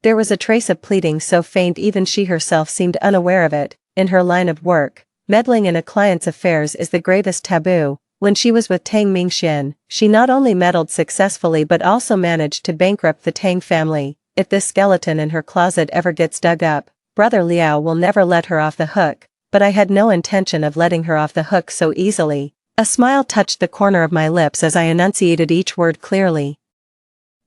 S1: there was a trace of pleading so faint even she herself seemed unaware of it. In her line of work, Meddling in a client's affairs is the gravest taboo. When she was with Tang Mingxian, she not only meddled successfully but also managed to bankrupt the Tang family. If this skeleton in her closet ever gets dug up, Brother Liao will never let her off the hook, but I had no intention of letting her off the hook so easily. A smile touched the corner of my lips as I enunciated each word clearly.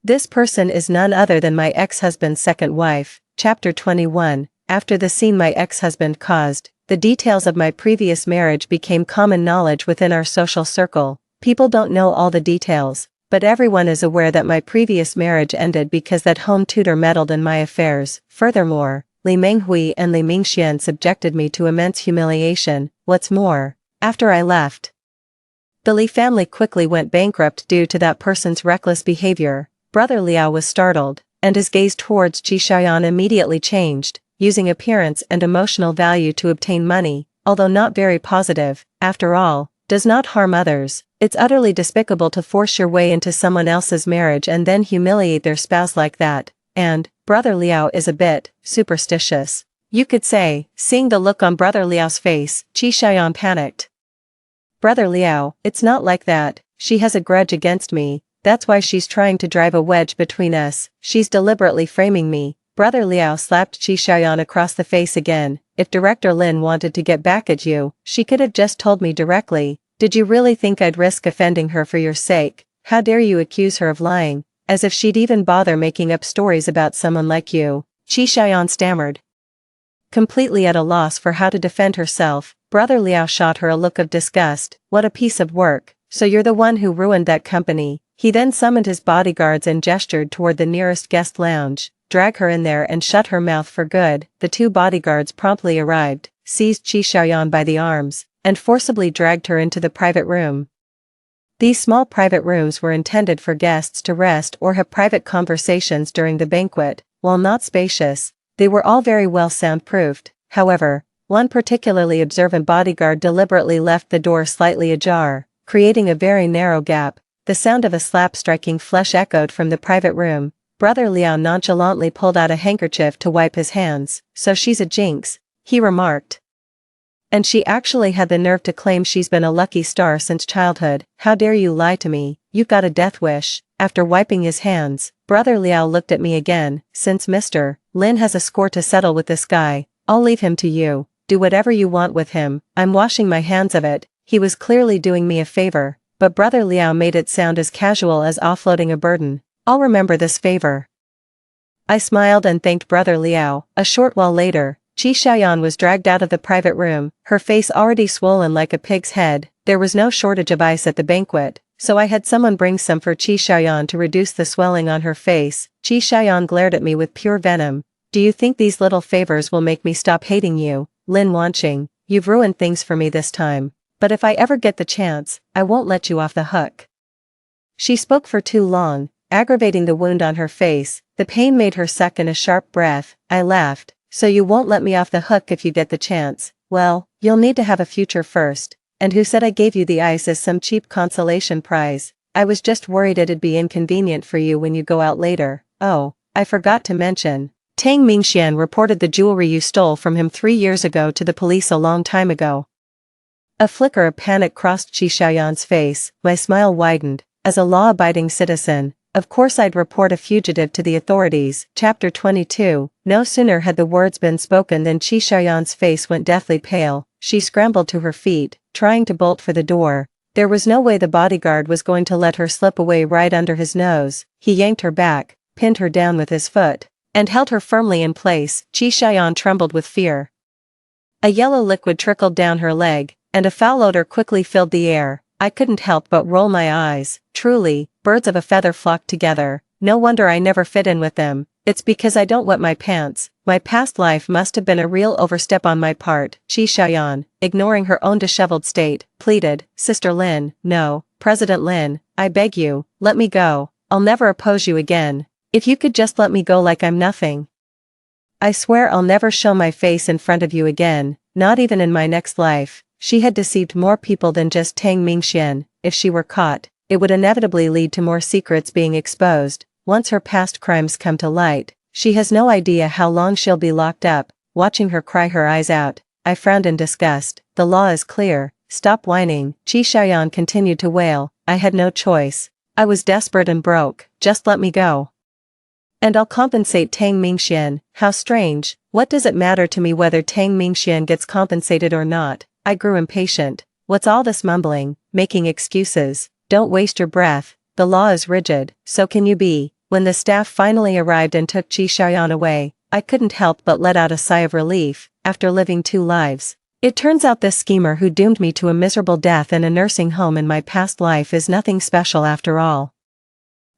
S1: This person is none other than my ex-husband's second wife. Chapter 21. After the scene my ex-husband caused, the details of my previous marriage became common knowledge within our social circle. People don't know all the details, but everyone is aware that my previous marriage ended because that home tutor meddled in my affairs. Furthermore, Li Menghui and Li Mingxian subjected me to immense humiliation. What's more, after I left, the Li family quickly went bankrupt due to that person's reckless behavior. Brother Liao was startled, and his gaze towards Qi Xiaoyan immediately changed, using appearance and emotional value to obtain money, although not very positive, after all, does not harm others. It's utterly despicable to force your way into someone else's marriage and then humiliate their spouse like that, and, Brother Liao is a bit superstitious, you could say. Seeing the look on Brother Liao's face, Qi Xiaoyan panicked. Brother Liao, it's not like that, she has a grudge against me, that's why she's trying to drive a wedge between us, she's deliberately framing me. Brother Liao slapped Qi Xiaoyan across the face again. If Director Lin wanted to get back at you, she could have just told me directly. Did you really think I'd risk offending her for your sake? How dare you accuse her of lying, as if she'd even bother making up stories about someone like you? Qi Xiaoyan stammered, completely at a loss for how to defend herself. Brother Liao shot her a look of disgust. What a piece of work, so you're the one who ruined that company. He then summoned his bodyguards and gestured toward the nearest guest lounge. Drag her in there and shut her mouth for good. The two bodyguards promptly arrived, seized Qi Xiaoyan by the arms, and forcibly dragged her into the private room. These small private rooms were intended for guests to rest or have private conversations during the banquet. While not spacious, they were all very well soundproofed. However, one particularly observant bodyguard deliberately left the door slightly ajar, creating a very narrow gap. The sound of a slap striking flesh echoed from the private room. Brother Liao nonchalantly pulled out a handkerchief to wipe his hands. So she's a jinx, he remarked. And she actually had the nerve to claim she's been a lucky star since childhood. How dare you lie to me, you've got a death wish. After wiping his hands, Brother Liao looked at me again. Since Mr. Lin has a score to settle with this guy, I'll leave him to you. Do whatever you want with him, I'm washing my hands of it. He was clearly doing me a favor, but Brother Liao made it sound as casual as offloading a burden. I'll remember this favor. I smiled and thanked Brother Liao. A short while later, Qi Xiaoyan was dragged out of the private room, her face already swollen like a pig's head. There was no shortage of ice at the banquet, so I had someone bring some for Qi Xiaoyan to reduce the swelling on her face. Qi Xiaoyan glared at me with pure venom. Do you think these little favors will make me stop hating you? Lin Wanqing, you've ruined things for me this time, but if I ever get the chance, I won't let you off the hook. She spoke for too long, aggravating the wound on her face. The pain made her suck in a sharp breath. I laughed. So you won't let me off the hook if you get the chance? Well, you'll need to have a future first. And who said I gave you the ice as some cheap consolation prize? I was just worried it'd be inconvenient for you when you go out later. Oh, I forgot to mention. Tang Mingxian reported the jewelry you stole from him 3 years ago to the police a long time ago. A flicker of panic crossed Qi Xiaoyan's face. My smile widened. As a law-abiding citizen, of course I'd report a fugitive to the authorities. Chapter 22. No sooner had the words been spoken than Qi Xiaoyan's face went deathly pale. She scrambled to her feet, trying to bolt for the door. There was no way the bodyguard was going to let her slip away right under his nose. He yanked her back, pinned her down with his foot, and held her firmly in place. Qi Xiaoyan trembled with fear. A yellow liquid trickled down her leg, and a foul odor quickly filled the air. I couldn't help but roll my eyes. Truly, birds of a feather flock together. No wonder I never fit in with them. It's because I don't wet my pants. My past life must have been a real overstep on my part. Qi Xiaoyan, ignoring her own disheveled state, pleaded, Sister Lin, no, President Lin, I beg you, let me go. I'll never oppose you again. If you could just let me go like I'm nothing. I swear I'll never show my face in front of you again, not even in my next life. She had deceived more people than just Tang Mingxian. If she were caught, it would inevitably lead to more secrets being exposed. Once her past crimes come to light, she has no idea how long she'll be locked up. Watching her cry her eyes out, I frowned in disgust. The law is clear. Stop whining. Qi Xiaoyan continued to wail. I had no choice. I was desperate and broke. Just let me go. And I'll compensate Tang Mingxian. How strange. What does it matter to me whether Tang Mingxian gets compensated or not? I grew impatient. What's all this mumbling, making excuses? Don't waste your breath. The law is rigid, so can you be. When the staff finally arrived and took Qi Xiaoyan away, I couldn't help but let out a sigh of relief. After living 2 lives, it turns out this schemer who doomed me to a miserable death in a nursing home in my past life is nothing special after all.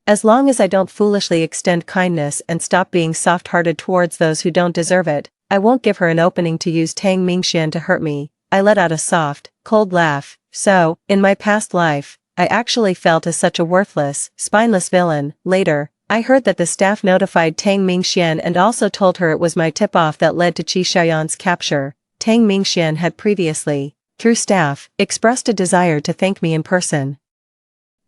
S1: As long as I don't foolishly extend kindness and stop being soft-hearted towards those who don't deserve it, I won't give her an opening to use Tang Mingxian to hurt me. I let out a soft, cold laugh. So, in my past life, I actually felt as such a worthless, spineless villain. Later, I heard that the staff notified Tang Mingxian and also told her it was my tip-off that led to Qi Xiaoyan's capture. Tang Mingxian had previously, through staff, expressed a desire to thank me in person.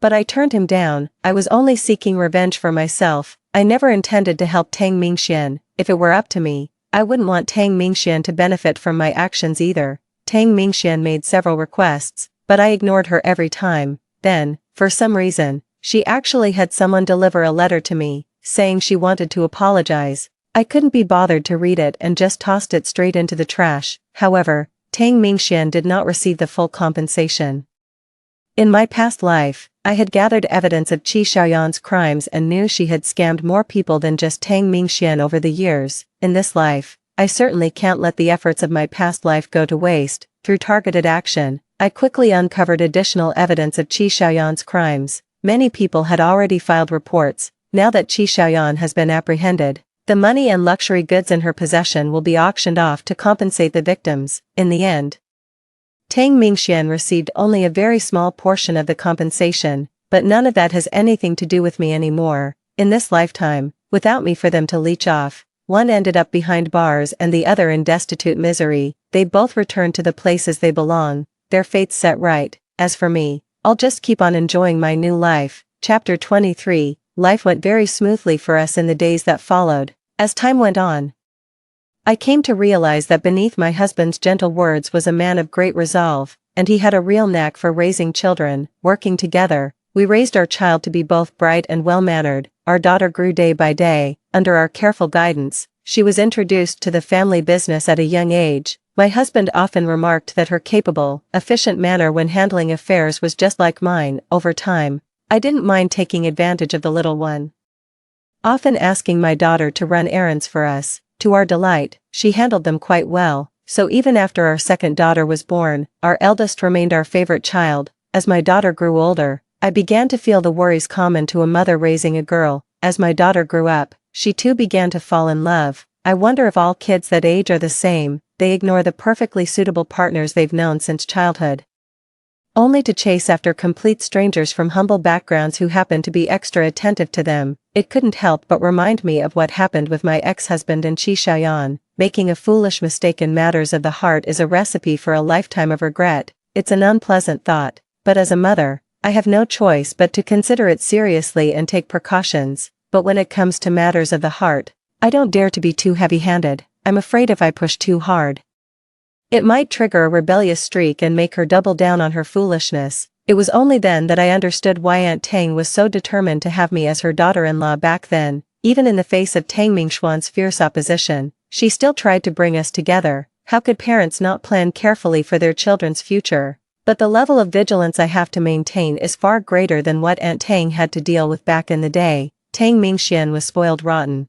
S1: But I turned him down. I was only seeking revenge for myself. I never intended to help Tang Mingxian. If it were up to me, I wouldn't want Tang Mingxian to benefit from my actions either. Tang Mingxian made several requests, but I ignored her every time. Then, for some reason, she actually had someone deliver a letter to me, saying she wanted to apologize. I couldn't be bothered to read it and just tossed it straight into the trash. However, Tang Mingxian did not receive the full compensation. In my past life, I had gathered evidence of Qi Xiaoyan's crimes and knew she had scammed more people than just Tang Mingxian over the years. In this life, I certainly can't let the efforts of my past life go to waste. Through targeted action, I quickly uncovered additional evidence of Qi Xiaoyan's crimes. Many people had already filed reports. Now that Qi Xiaoyan has been apprehended, the money and luxury goods in her possession will be auctioned off to compensate the victims. In the end, Tang Mingxian received only a very small portion of the compensation, but none of that has anything to do with me anymore. In this lifetime, without me for them to leech off, one ended up behind bars and the other in destitute misery. They both returned to the places they belong, their fates set right. As for me, I'll just keep on enjoying my new life. Chapter 23. Life went very smoothly for us in the days that followed. As time went on, I came to realize that beneath my husband's gentle words was a man of great resolve, and he had a real knack for raising children. Working together, we raised our child to be both bright and well-mannered. Our daughter grew day by day. Under our careful guidance, she was introduced to the family business at a young age. My husband often remarked that her capable, efficient manner when handling affairs was just like mine. Over time, I didn't mind taking advantage of the little one, often asking my daughter to run errands for us. To our delight, she handled them quite well, so even after our second daughter was born, our eldest remained our favorite child. As my daughter grew older, I began to feel the worries common to a mother raising a girl. As my daughter grew up, she too began to fall in love. I wonder if all kids that age are the same. They ignore the perfectly suitable partners they've known since childhood, only to chase after complete strangers from humble backgrounds who happen to be extra attentive to them. It couldn't help but remind me of what happened with my ex-husband and Qi Xiaoyan. Making a foolish mistake in matters of the heart is a recipe for a lifetime of regret. It's an unpleasant thought, but as a mother, I have no choice but to consider it seriously and take precautions. But when it comes to matters of the heart, I don't dare to be too heavy-handed. I'm afraid if I push too hard, it might trigger a rebellious streak and make her double down on her foolishness. It was only then that I understood why Aunt Tang was so determined to have me as her daughter-in-law back then. Even in the face of Tang Mingxuan's fierce opposition, she still tried to bring us together. How could parents not plan carefully for their children's future? But the level of vigilance I have to maintain is far greater than what Aunt Tang had to deal with back in the day. Tang Mingxian was spoiled rotten.